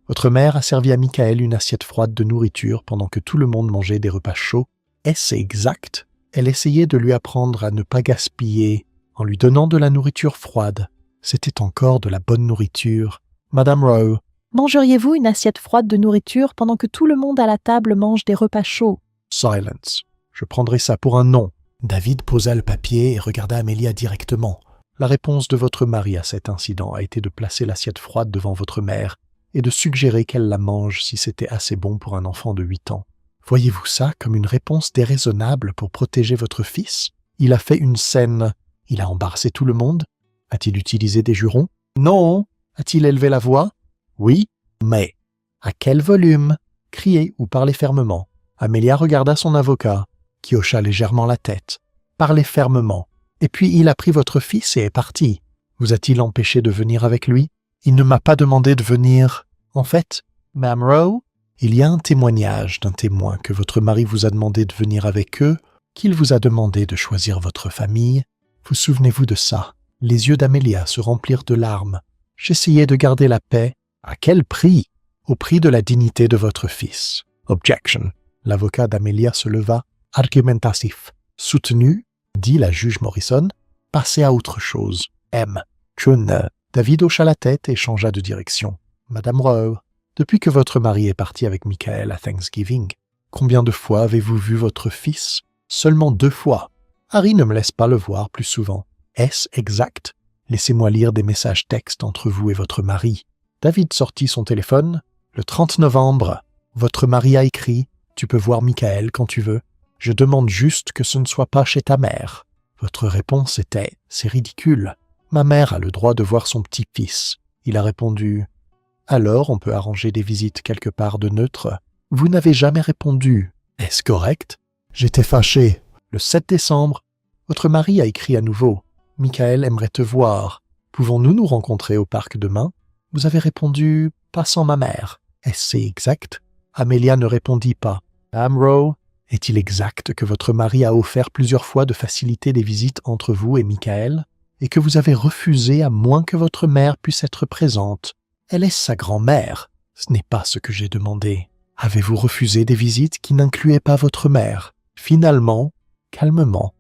Votre mère a servi à Michael une assiette froide de nourriture pendant que tout le monde mangeait des repas chauds. Est-ce exact? Elle essayait de lui apprendre à ne pas gaspiller en lui donnant de la nourriture froide. C'était encore de la bonne nourriture. Madame Rowe. Mangeriez-vous une assiette froide de nourriture pendant que tout le monde à la table mange des repas chauds? Silence. Je prendrai ça pour un non. David posa le papier et regarda Amelia directement. La réponse de votre mari à cet incident a été de placer l'assiette froide devant votre mère et de suggérer qu'elle la mange si c'était assez bon pour un enfant de 8 ans. Voyez-vous ça comme une réponse déraisonnable pour protéger votre fils? Il a fait une scène. Il a embarrassé tout le monde? A-t-il utilisé des jurons? Non. A-t-il élevé la voix? Oui, mais à quel volume? Crier ou parler fermement? Amelia regarda son avocat, qui hocha légèrement la tête. Parlez fermement. Et puis il a pris votre fils et est parti. Vous a-t-il empêché de venir avec lui? Il ne m'a pas demandé de venir. En fait, Mme Rowe, il y a un témoignage d'un témoin que votre mari vous a demandé de venir avec eux, qu'il vous a demandé de choisir votre famille. Vous souvenez-vous de ça? Les yeux d'Amelia se remplirent de larmes. J'essayais de garder la paix. À quel prix? Au prix de la dignité de votre fils. Objection. L'avocat d'Amelia se leva, argumentatif. Soutenu, dit la juge Morrison, passez à autre chose. M. Chun. David hocha la tête et changea de direction. Madame Rowe, depuis que votre mari est parti avec Michael à Thanksgiving, combien de fois avez-vous vu votre fils? Seulement 2 fois. Harry ne me laisse pas le voir plus souvent. Est-ce exact? Laissez-moi lire des messages textes entre vous et votre mari. David sortit son téléphone. Le 30 novembre, votre mari a écrit « Tu peux voir Michael quand tu veux. Je demande juste que ce ne soit pas chez ta mère. » Votre réponse était « C'est ridicule. Ma mère a le droit de voir son petit-fils. » Il a répondu « Alors on peut arranger des visites quelque part de neutre. » Vous n'avez jamais répondu. Est-ce correct? J'étais fâché. Le 7 décembre, votre mari a écrit à nouveau « Michael aimerait te voir. Pouvons-nous nous rencontrer au parc demain? » Vous avez répondu « Pas sans ma mère. » Est-ce exact? Amelia ne répondit pas. Mme Rowe, est-il exact que votre mari a offert plusieurs fois de faciliter des visites entre vous et Michael, et que vous avez refusé à moins que votre mère puisse être présente? Elle est sa grand-mère. Ce n'est pas ce que j'ai demandé. Avez-vous refusé des visites qui n'incluaient pas votre mère? Finalement, calmement.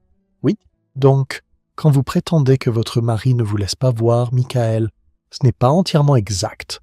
Oui. Donc, quand vous prétendez que votre mari ne vous laisse pas voir Michael, ce n'est pas entièrement exact.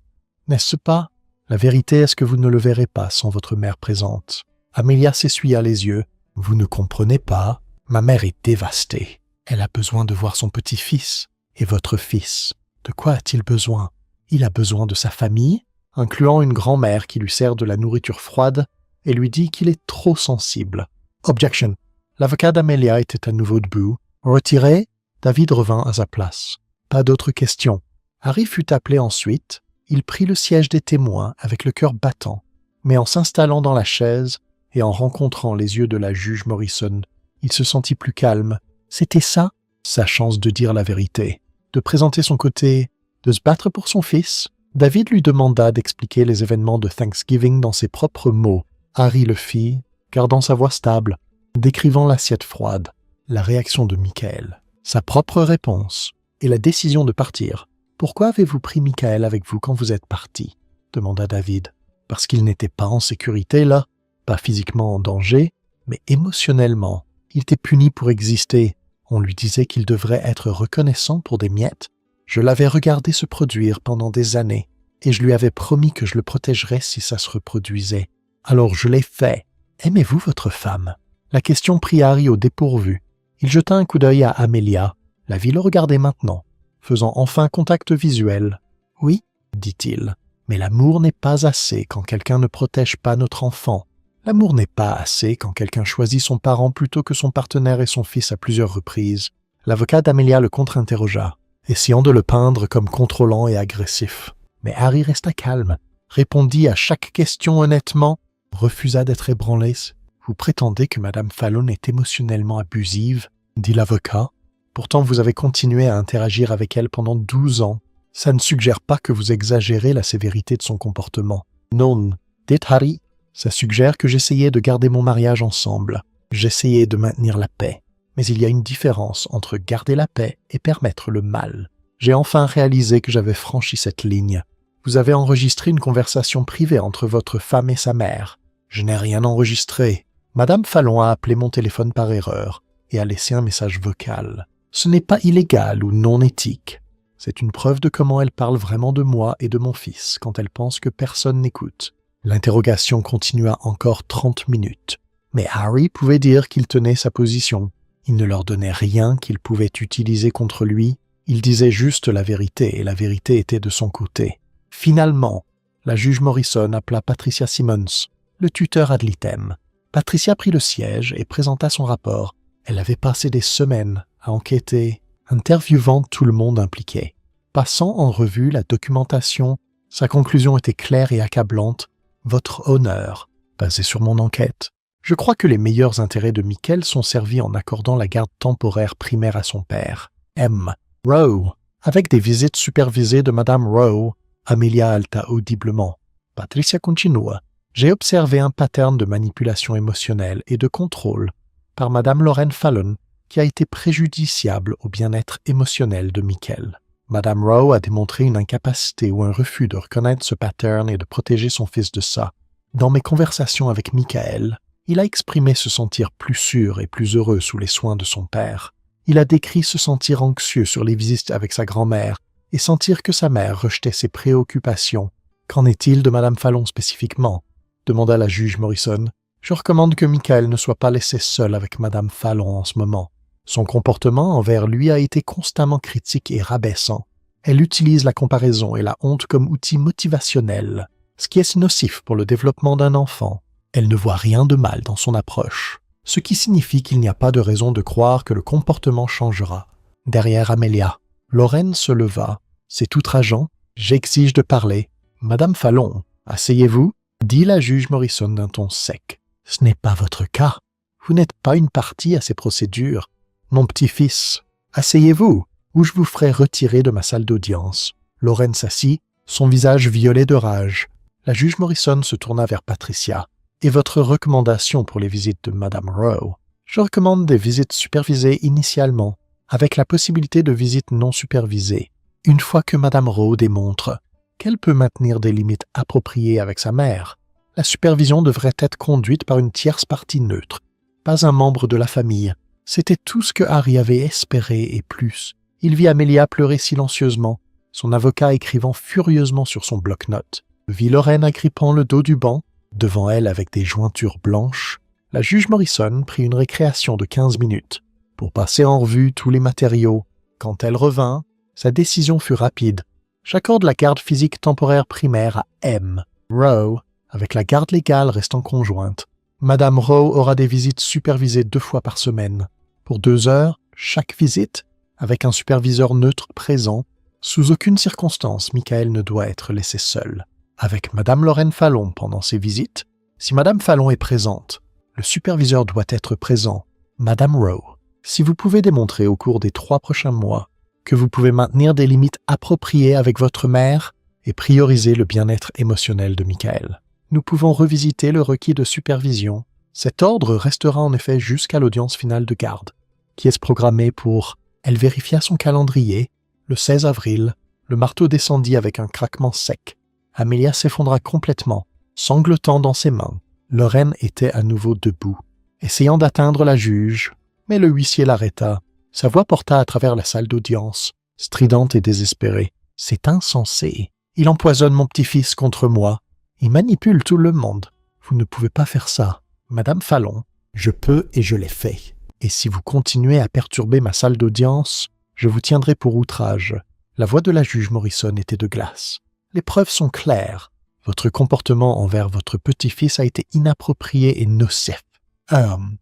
N'est-ce pas? La vérité est que vous ne le verrez pas sans votre mère présente. Amelia s'essuya les yeux. Vous ne comprenez pas. Ma mère est dévastée. Elle a besoin de voir son petit-fils. Et votre fils, de quoi a-t-il besoin? Il a besoin de sa famille, incluant une grand-mère qui lui sert de la nourriture froide et lui dit qu'il est trop sensible. Objection. L'avocat d'Amelia était à nouveau debout. Retiré, David revint à sa place. Pas d'autres questions. Harry fut appelé ensuite. Il prit le siège des témoins avec le cœur battant, mais en s'installant dans la chaise et en rencontrant les yeux de la juge Morrison, il se sentit plus calme. C'était ça, sa chance de dire la vérité, de présenter son côté, de se battre pour son fils. David lui demanda d'expliquer les événements de Thanksgiving dans ses propres mots. Harry le fit, gardant sa voix stable, décrivant l'assiette froide, la réaction de Michael, sa propre réponse et la décision de partir. « Pourquoi avez-vous pris Michael avec vous quand vous êtes parti ?» demanda David. « Parce qu'il n'était pas en sécurité là, pas physiquement en danger, mais émotionnellement. Il était puni pour exister. On lui disait qu'il devrait être reconnaissant pour des miettes. Je l'avais regardé se produire pendant des années, et je lui avais promis que je le protégerais si ça se reproduisait. Alors je l'ai fait. Aimez-vous votre femme? La question prit Harry au dépourvu. Il jeta un coup d'œil à Amelia. La vie le regardait maintenant, faisant enfin contact visuel. « Oui, dit-il, mais l'amour n'est pas assez quand quelqu'un ne protège pas notre enfant. L'amour n'est pas assez quand quelqu'un choisit son parent plutôt que son partenaire et son fils à plusieurs reprises. » L'avocat d'Amelia le contre-interrogea, essayant de le peindre comme contrôlant et agressif. Mais Harry resta calme, répondit à chaque question honnêtement, refusa d'être ébranlé. « Vous prétendez que Madame Fallon est émotionnellement abusive ?» dit l'avocat. « Pourtant vous avez continué à interagir avec elle pendant 12 ans. Ça ne suggère pas que vous exagérez la sévérité de son comportement. »« Non, dit Harry. Ça suggère que j'essayais de garder mon mariage ensemble. J'essayais de maintenir la paix. Mais il y a une différence entre garder la paix et permettre le mal. J'ai enfin réalisé que j'avais franchi cette ligne. Vous avez enregistré une conversation privée entre votre femme et sa mère. Je n'ai rien enregistré. Madame Fallon a appelé mon téléphone par erreur et a laissé un message vocal. Ce n'est pas illégal ou non éthique. C'est une preuve de comment elle parle vraiment de moi et de mon fils quand elle pense que personne n'écoute. » L'interrogation continua encore 30 minutes. Mais Harry pouvait dire qu'il tenait sa position. Il ne leur donnait rien qu'ils pouvaient utiliser contre lui. Il disait juste la vérité et la vérité était de son côté. Finalement, la juge Morrison appela Patricia Simmons, le tuteur ad litem. Patricia prit le siège et présenta son rapport. Elle avait passé des semaines à enquêter, interviewant tout le monde impliqué. Passant en revue la documentation, sa conclusion était claire et accablante. « Votre honneur, basé sur mon enquête. Je crois que les meilleurs intérêts de Michael sont servis en accordant la garde temporaire primaire à son père. M. Rowe, avec des visites supervisées de Madame Rowe. » Amelia halta audiblement. Patricia continua. « J'ai observé un pattern de manipulation émotionnelle et de contrôle par Madame Lorraine Fallon qui a été préjudiciable au bien-être émotionnel de Michael. Madame Rowe a démontré une incapacité ou un refus de reconnaître ce pattern et de protéger son fils de ça. Dans mes conversations avec Michael, il a exprimé se sentir plus sûr et plus heureux sous les soins de son père. Il a décrit se sentir anxieux sur les visites avec sa grand-mère et sentir que sa mère rejetait ses préoccupations. Qu'en est-il de Madame Fallon spécifiquement? Demanda la juge Morrison. Je recommande que Michael ne soit pas laissé seul avec Madame Fallon en ce moment. Son comportement envers lui a été constamment critique et rabaissant. Elle utilise la comparaison et la honte comme outil motivationnel, ce qui est nocif pour le développement d'un enfant. Elle ne voit rien de mal dans son approche, ce qui signifie qu'il n'y a pas de raison de croire que le comportement changera. Derrière Amelia, Lorraine se leva. C'est outrageant. J'exige de parler. Madame Fallon, asseyez-vous, dit la juge Morrison d'un ton sec. Ce n'est pas votre cas. Vous n'êtes pas une partie à ces procédures. Mon petit-fils, asseyez-vous, ou je vous ferai retirer de ma salle d'audience. Lorraine s'assit, son visage violet de rage. La juge Morrison se tourna vers Patricia. Et votre recommandation pour les visites de Madame Rowe? Je recommande des visites supervisées initialement, avec la possibilité de visites non supervisées. Une fois que Madame Rowe démontre qu'elle peut maintenir des limites appropriées avec sa mère, la supervision devrait être conduite par une tierce partie neutre, pas un membre de la famille. C'était tout ce que Harry avait espéré et plus. Il vit Amelia pleurer silencieusement, son avocat écrivant furieusement sur son bloc-notes. Vit Lorraine agrippant le dos du banc, devant elle avec des jointures blanches. La juge Morrison prit une récréation de 15 minutes pour passer en revue tous les matériaux. Quand elle revint, sa décision fut rapide. J'accorde la garde physique temporaire primaire à M. Rowe, avec la garde légale restant conjointe. Madame Rowe aura des visites supervisées 2 fois par semaine, pour 2 heures chaque visite, avec un superviseur neutre présent. Sous aucune circonstance, Michael ne doit être laissé seul. Avec Madame Lorraine Fallon pendant ses visites, si Madame Fallon est présente, le superviseur doit être présent. Madame Rowe, si vous pouvez démontrer au cours des 3 prochains mois que vous pouvez maintenir des limites appropriées avec votre mère et prioriser le bien-être émotionnel de Michael, nous pouvons revisiter le requis de supervision. Cet ordre restera en effet jusqu'à l'audience finale de garde, qui est programmée pour... Elle vérifia son calendrier. Le 16 avril, le marteau descendit avec un craquement sec. Amelia s'effondra complètement, sanglotant dans ses mains. Lorraine était à nouveau debout, essayant d'atteindre la juge, mais le huissier l'arrêta. Sa voix porta à travers la salle d'audience. stridente et désespérée. « C'est insensé. Il empoisonne mon petit-fils contre moi. Il manipule tout le monde. Vous ne pouvez pas faire ça. Madame Fallon, je peux et je l'ai fait. Et si vous continuez à perturber ma salle d'audience, je vous tiendrai pour outrage. » La voix de la juge Morrison était de glace. « Les preuves sont claires. Votre comportement envers votre petit-fils a été inapproprié et nocif.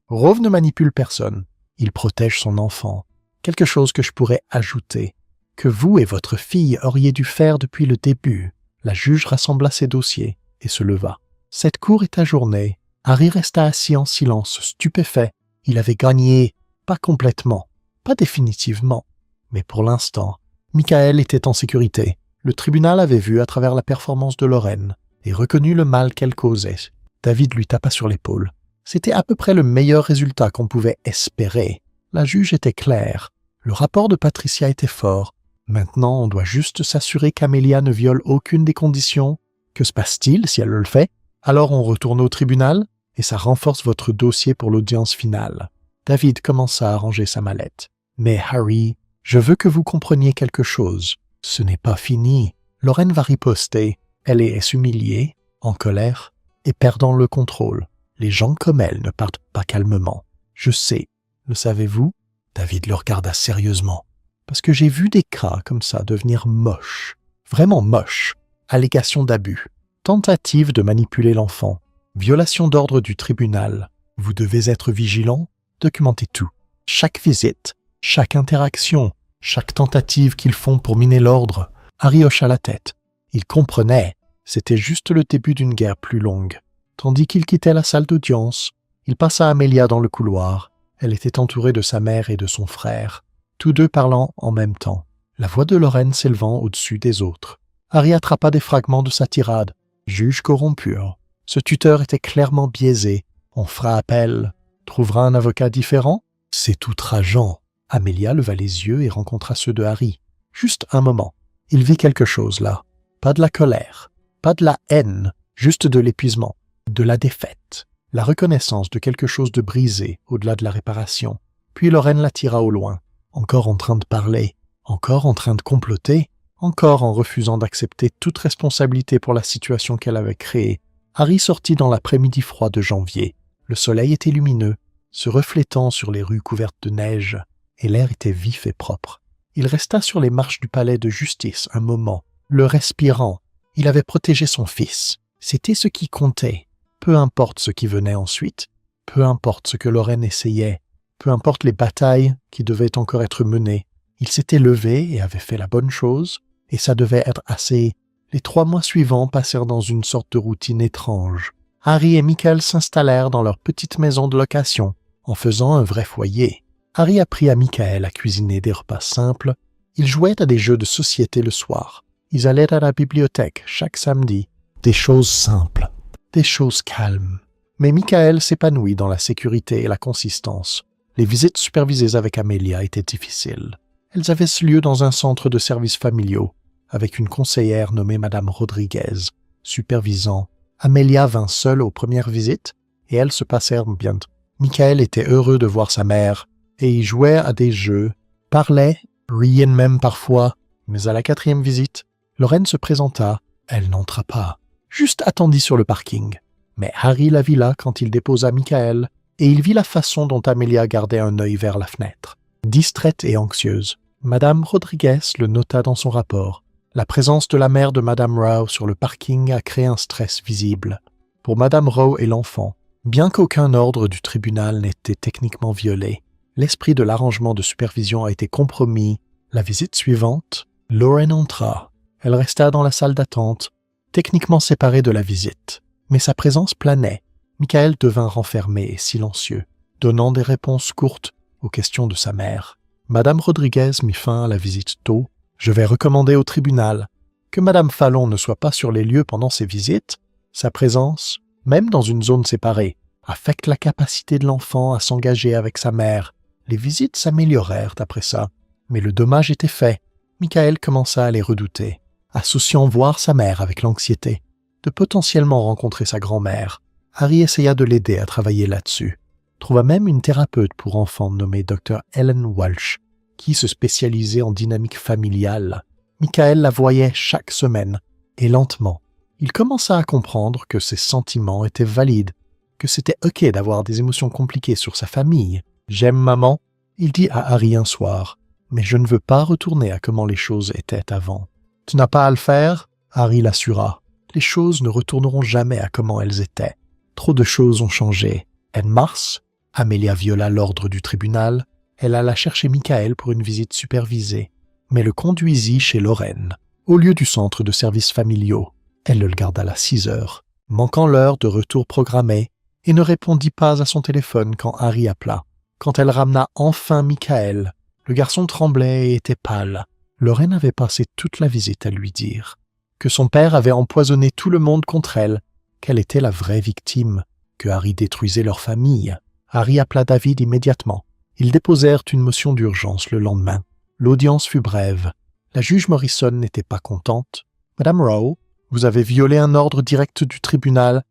Rove ne manipule personne. Il protège son enfant. Quelque chose que je pourrais ajouter, que vous et votre fille auriez dû faire depuis le début. » La juge rassembla ses dossiers et se leva. « Cette cour est ajournée. » Harry resta assis en silence, stupéfait. Il avait gagné, pas complètement, pas définitivement, mais pour l'instant. Michael était en sécurité. Le tribunal avait vu à travers la performance de Lorraine et reconnu le mal qu'elle causait. David lui tapa sur l'épaule. C'était à peu près le meilleur résultat qu'on pouvait espérer. La juge était claire. Le rapport de Patricia était fort. Maintenant, on doit juste s'assurer qu'Amelia ne viole aucune des conditions. Que se passe-t-il si elle le fait? Alors on retourne au tribunal et ça renforce votre dossier pour l'audience finale. David commença à ranger sa mallette. Mais Harry, je veux que vous compreniez quelque chose. Ce n'est pas fini. Lorraine va riposter. Elle est humiliée, en colère et perdant le contrôle. Les gens comme elle ne partent pas calmement. Je sais. Le savez-vous? David le regarda sérieusement. Parce que j'ai vu des cas comme ça devenir moches. Vraiment moches. Allégations d'abus. Tentative de manipuler l'enfant. Violation d'ordre du tribunal. Vous devez être vigilant. Documentez tout. Chaque visite. Chaque interaction. Chaque tentative qu'ils font pour miner l'ordre. Harry hocha la tête. Il comprenait. C'était juste le début d'une guerre plus longue. Tandis qu'il quittait la salle d'audience, il passa Amelia dans le couloir. Elle était entourée de sa mère et de son frère, tous deux parlant en même temps, la voix de Lorraine s'élevant au-dessus des autres. Harry attrapa des fragments de sa tirade. Juge corrompu. Ce tuteur était clairement biaisé. On fera appel. Trouvera un avocat différent? C'est outrageant. Amelia leva les yeux et rencontra ceux de Harry. Juste un moment. Il vit quelque chose là. Pas de la colère, pas de la haine, juste de l'épuisement, de la défaite, la reconnaissance de quelque chose de brisé au-delà de la réparation. Puis Lorraine l'attira au loin, encore en train de parler, encore en train de comploter, encore en refusant d'accepter toute responsabilité pour la situation qu'elle avait créée. Harry sortit dans l'après-midi froid de janvier. Le soleil était lumineux, se reflétant sur les rues couvertes de neige, et l'air était vif et propre. Il resta sur les marches du palais de justice un moment, le respirant. Il avait protégé son fils. C'était ce qui comptait. Peu importe ce qui venait ensuite, peu importe ce que Lorraine essayait, peu importe les batailles qui devaient encore être menées. Il s'était levé et avait fait la bonne chose, et ça devait être assez. Les 3 mois suivants passèrent dans une sorte de routine étrange. Harry et Michael s'installèrent dans leur petite maison de location, en faisant un vrai foyer. Harry apprit à Michael à cuisiner des repas simples. Ils jouaient à des jeux de société le soir. Ils allaient à la bibliothèque chaque samedi. Des choses simples, des choses calmes. Mais Michael s'épanouit dans la sécurité et la consistance. Les visites supervisées avec Amelia étaient difficiles. Elles avaient lieu dans un centre de services familiaux, avec une conseillère nommée Madame Rodriguez, supervisant. Amelia vint seule aux premières visites, et elles se passèrent bien. Michael était heureux de voir sa mère, et y jouait à des jeux, parlait, riait même parfois, mais à la 4e visite, Lorraine se présenta. Elle n'entra pas, juste attendit sur le parking. Mais Harry la vit là quand il déposa Michael, et il vit la façon dont Amelia gardait un œil vers la fenêtre. Distraite et anxieuse, Madame Rodriguez le nota dans son rapport. La présence de la mère de Madame Rowe sur le parking a créé un stress visible. Pour Madame Rowe et l'enfant, bien qu'aucun ordre du tribunal n'était techniquement violé, l'esprit de l'arrangement de supervision a été compromis. La visite suivante, Lorraine entra. Elle resta dans la salle d'attente, techniquement séparée de la visite. Mais sa présence planait. Michael devint renfermé et silencieux, donnant des réponses courtes aux questions de sa mère. Madame Rodriguez mit fin à la visite tôt. Je vais recommander au tribunal que Madame Fallon ne soit pas sur les lieux pendant ses visites. Sa présence, même dans une zone séparée, affecte la capacité de l'enfant à s'engager avec sa mère. Les visites s'améliorèrent après ça, mais le dommage était fait. Michael commença à les redouter, associant voir sa mère avec l'anxiété de potentiellement rencontrer sa grand-mère. Harry essaya de l'aider à travailler là-dessus. Trouva même une thérapeute pour enfants nommée Dr. Ellen Walsh, qui se spécialisait en dynamique familiale. Michael la voyait chaque semaine, et lentement, il commença à comprendre que ses sentiments étaient valides, que c'était OK d'avoir des émotions compliquées sur sa famille. « J'aime maman », il dit à Harry un soir, « mais je ne veux pas retourner à comment les choses étaient avant. »« Tu n'as pas à le faire ?» Harry l'assura. « Les choses ne retourneront jamais à comment elles étaient. Trop de choses ont changé. » En mars, Amelia viola l'ordre du tribunal. Elle alla chercher Michael pour une visite supervisée, mais le conduisit chez Lorraine, au lieu du centre de services familiaux. Elle le garda là 6 heures, manquant l'heure de retour programmée, et ne répondit pas à son téléphone quand Harry appela. Quand elle ramena enfin Michael, le garçon tremblait et était pâle. Lorraine avait passé toute la visite à lui dire que son père avait empoisonné tout le monde contre elle, qu'elle était la vraie victime, que Harry détruisait leur famille. Harry appela David immédiatement. Ils déposèrent une motion d'urgence le lendemain. L'audience fut brève. La juge Morrison n'était pas contente. « Madame Rowe, vous avez violé un ordre direct du tribunal.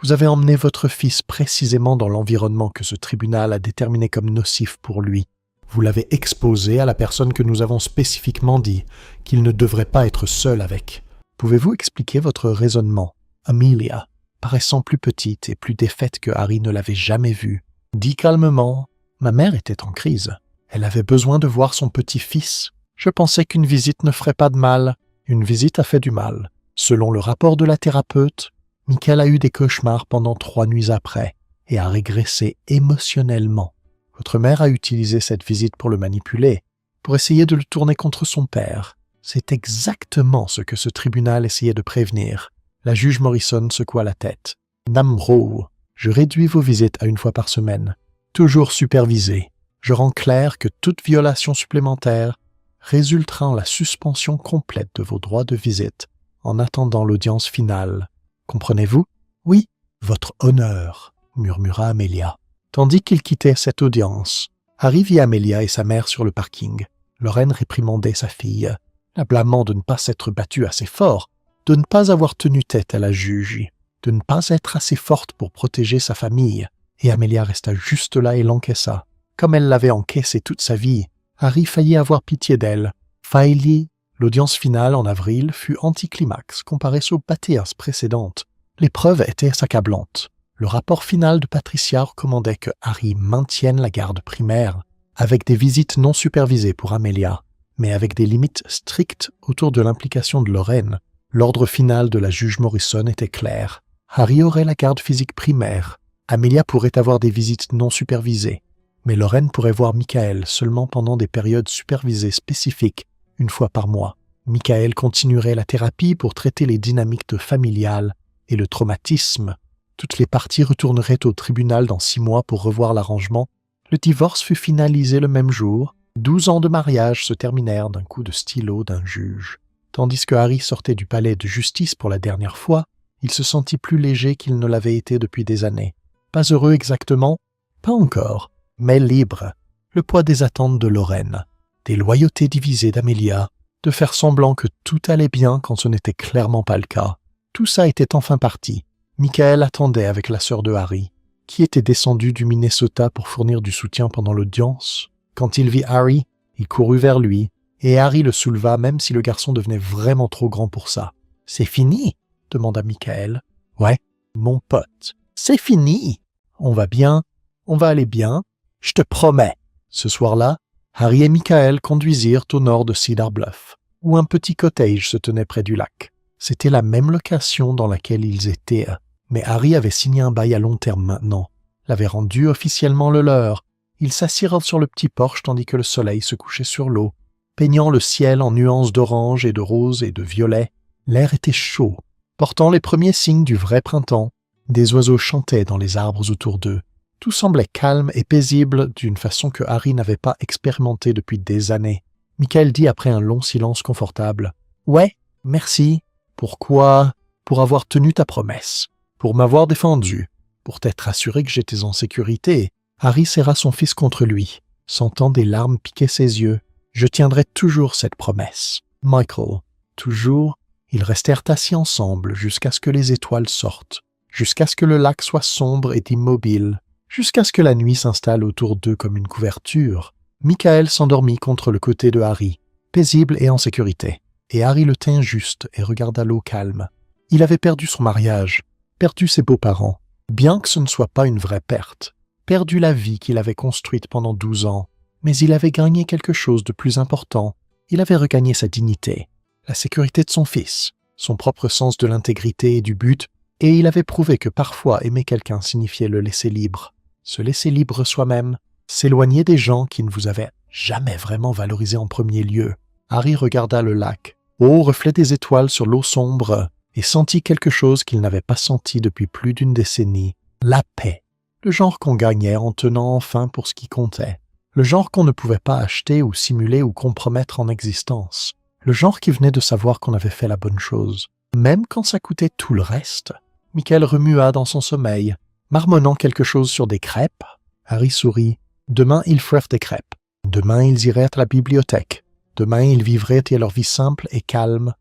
Vous avez emmené votre fils précisément dans l'environnement que ce tribunal a déterminé comme nocif pour lui. Vous l'avez exposé à la personne que nous avons spécifiquement dit qu'il ne devrait pas être seul avec. Pouvez-vous expliquer votre raisonnement ?» Amelia, paraissant plus petite et plus défaite que Harry ne l'avait jamais vue, dit calmement « Ma mère était en crise. Elle avait besoin de voir son petit-fils. Je pensais qu'une visite ne ferait pas de mal. Une visite a fait du mal. Selon le rapport de la thérapeute, Michael a eu des cauchemars pendant 3 nuits après et a régressé émotionnellement. Votre mère a utilisé cette visite pour le manipuler, pour essayer de le tourner contre son père. C'est exactement ce que ce tribunal essayait de prévenir. » La juge Morrison secoua la tête. « Madame Rowe, je réduis vos visites à 1 fois par semaine, toujours supervisées. Je rends clair que toute violation supplémentaire résultera en la suspension complète de vos droits de visite en attendant l'audience finale. Comprenez-vous? »« Oui, votre honneur, » murmura Amelia. Tandis qu'il quittait cette audience, Harry vit Amelia et sa mère sur le parking. Lorraine réprimandait sa fille, la blâmant de ne pas s'être battue assez fort, de ne pas avoir tenu tête à la juge, de ne pas être assez forte pour protéger sa famille. Et Amelia resta juste là et l'encaissa. Comme elle l'avait encaissé toute sa vie, Harry faillit avoir pitié d'elle. Faillit. L'audience finale en avril fut anticlimax comparée aux batailles précédentes. Les preuves étaient accablantes. Le rapport final de Patricia recommandait que Harry maintienne la garde primaire, avec des visites non supervisées pour Amelia, mais avec des limites strictes autour de l'implication de Lorraine. L'ordre final de la juge Morrison était clair. Harry aurait la garde physique primaire. Amelia pourrait avoir des visites non supervisées, mais Lorraine pourrait voir Michael seulement pendant des périodes supervisées spécifiques, 1 fois par mois. Michael continuerait la thérapie pour traiter les dynamiques familiales et le traumatisme. Toutes les parties retourneraient au tribunal dans 6 mois pour revoir l'arrangement. Le divorce fut finalisé le même jour. 12 ans de mariage se terminèrent d'un coup de stylo d'un juge. Tandis que Harry sortait du palais de justice pour la dernière fois, il se sentit plus léger qu'il ne l'avait été depuis des années. Pas heureux exactement, pas encore, mais libre. Le poids des attentes de Lorraine, des loyautés divisées d'Amelia, de faire semblant que tout allait bien quand ce n'était clairement pas le cas. Tout ça était enfin parti. Michael attendait avec la sœur de Harry, qui était descendue du Minnesota pour fournir du soutien pendant l'audience. Quand il vit Harry, il courut vers lui, et Harry le souleva même si le garçon devenait vraiment trop grand pour ça. « C'est fini ?» demanda Michael. « Ouais, mon pote, c'est fini. On va bien, on va aller bien, je te promets. » Ce soir-là, Harry et Michael conduisirent au nord de Cedar Bluff, où un petit cottage se tenait près du lac. C'était la même location dans laquelle ils étaient, mais Harry avait signé un bail à long terme maintenant, l'avait rendu officiellement le leur. Ils s'assirent sur le petit porche tandis que le soleil se couchait sur l'eau, peignant le ciel en nuances d'orange et de rose et de violet. L'air était chaud, portant les premiers signes du vrai printemps. Des oiseaux chantaient dans les arbres autour d'eux. Tout semblait calme et paisible d'une façon que Harry n'avait pas expérimentée depuis des années. Michael dit après un long silence confortable. « Ouais, merci. Pourquoi? Pour avoir tenu ta promesse. Pour m'avoir défendu. Pour t'être assuré que j'étais en sécurité. » Harry serra son fils contre lui, sentant des larmes piquer ses yeux. « Je tiendrai toujours cette promesse. » Michael. Toujours, ils restèrent assis ensemble jusqu'à ce que les étoiles sortent, jusqu'à ce que le lac soit sombre et immobile, jusqu'à ce que la nuit s'installe autour d'eux comme une couverture. Michael s'endormit contre le côté de Harry, paisible et en sécurité, et Harry le tint juste et regarda l'eau calme. Il avait perdu son mariage, perdu ses beaux-parents, bien que ce ne soit pas une vraie perte, perdu la vie qu'il avait construite pendant 12 ans, mais il avait gagné quelque chose de plus important. Il avait regagné sa dignité, la sécurité de son fils, son propre sens de l'intégrité et du but, et il avait prouvé que parfois aimer quelqu'un signifiait le laisser libre. Se laisser libre soi-même, s'éloigner des gens qui ne vous avaient jamais vraiment valorisé en premier lieu. Harry regarda le lac, au reflet des étoiles sur l'eau sombre, et sentit quelque chose qu'il n'avait pas senti depuis plus d'une décennie, la paix, le genre qu'on gagnait en tenant enfin pour ce qui comptait, le genre qu'on ne pouvait pas acheter ou simuler ou compromettre en existence, le genre qui venait de savoir qu'on avait fait la bonne chose. Même quand ça coûtait tout le reste, Michael remua dans son sommeil, marmonnant quelque chose sur des crêpes. Harry sourit. Demain, ils feraient des crêpes. Demain, ils iraient à la bibliothèque. Demain, ils vivraient leur vie simple et calme,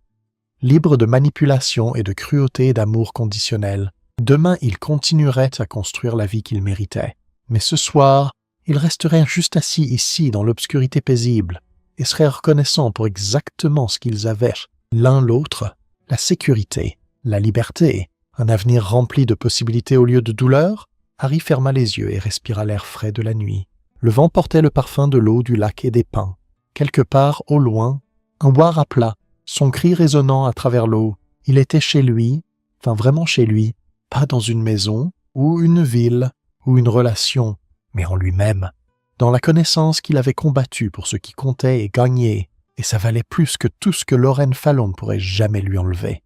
libre de manipulation et de cruauté et d'amour conditionnel. Demain, ils continueraient à construire la vie qu'ils méritaient. Mais ce soir, ils resteraient juste assis ici, dans l'obscurité paisible, et seraient reconnaissants pour exactement ce qu'ils avaient, l'un l'autre, la sécurité, la liberté, un avenir rempli de possibilités au lieu de douleur. Harry ferma les yeux et respira l'air frais de la nuit. Le vent portait le parfum de l'eau, du lac et des pins. Quelque part, au loin, un war à plat, son cri résonnant à travers l'eau. Il était chez lui, enfin vraiment chez lui, pas dans une maison, ou une ville, ou une relation, mais en lui-même, dans la connaissance qu'il avait combattu pour ce qui comptait et gagné, et ça valait plus que tout ce que Lorraine Fallon pourrait jamais lui enlever.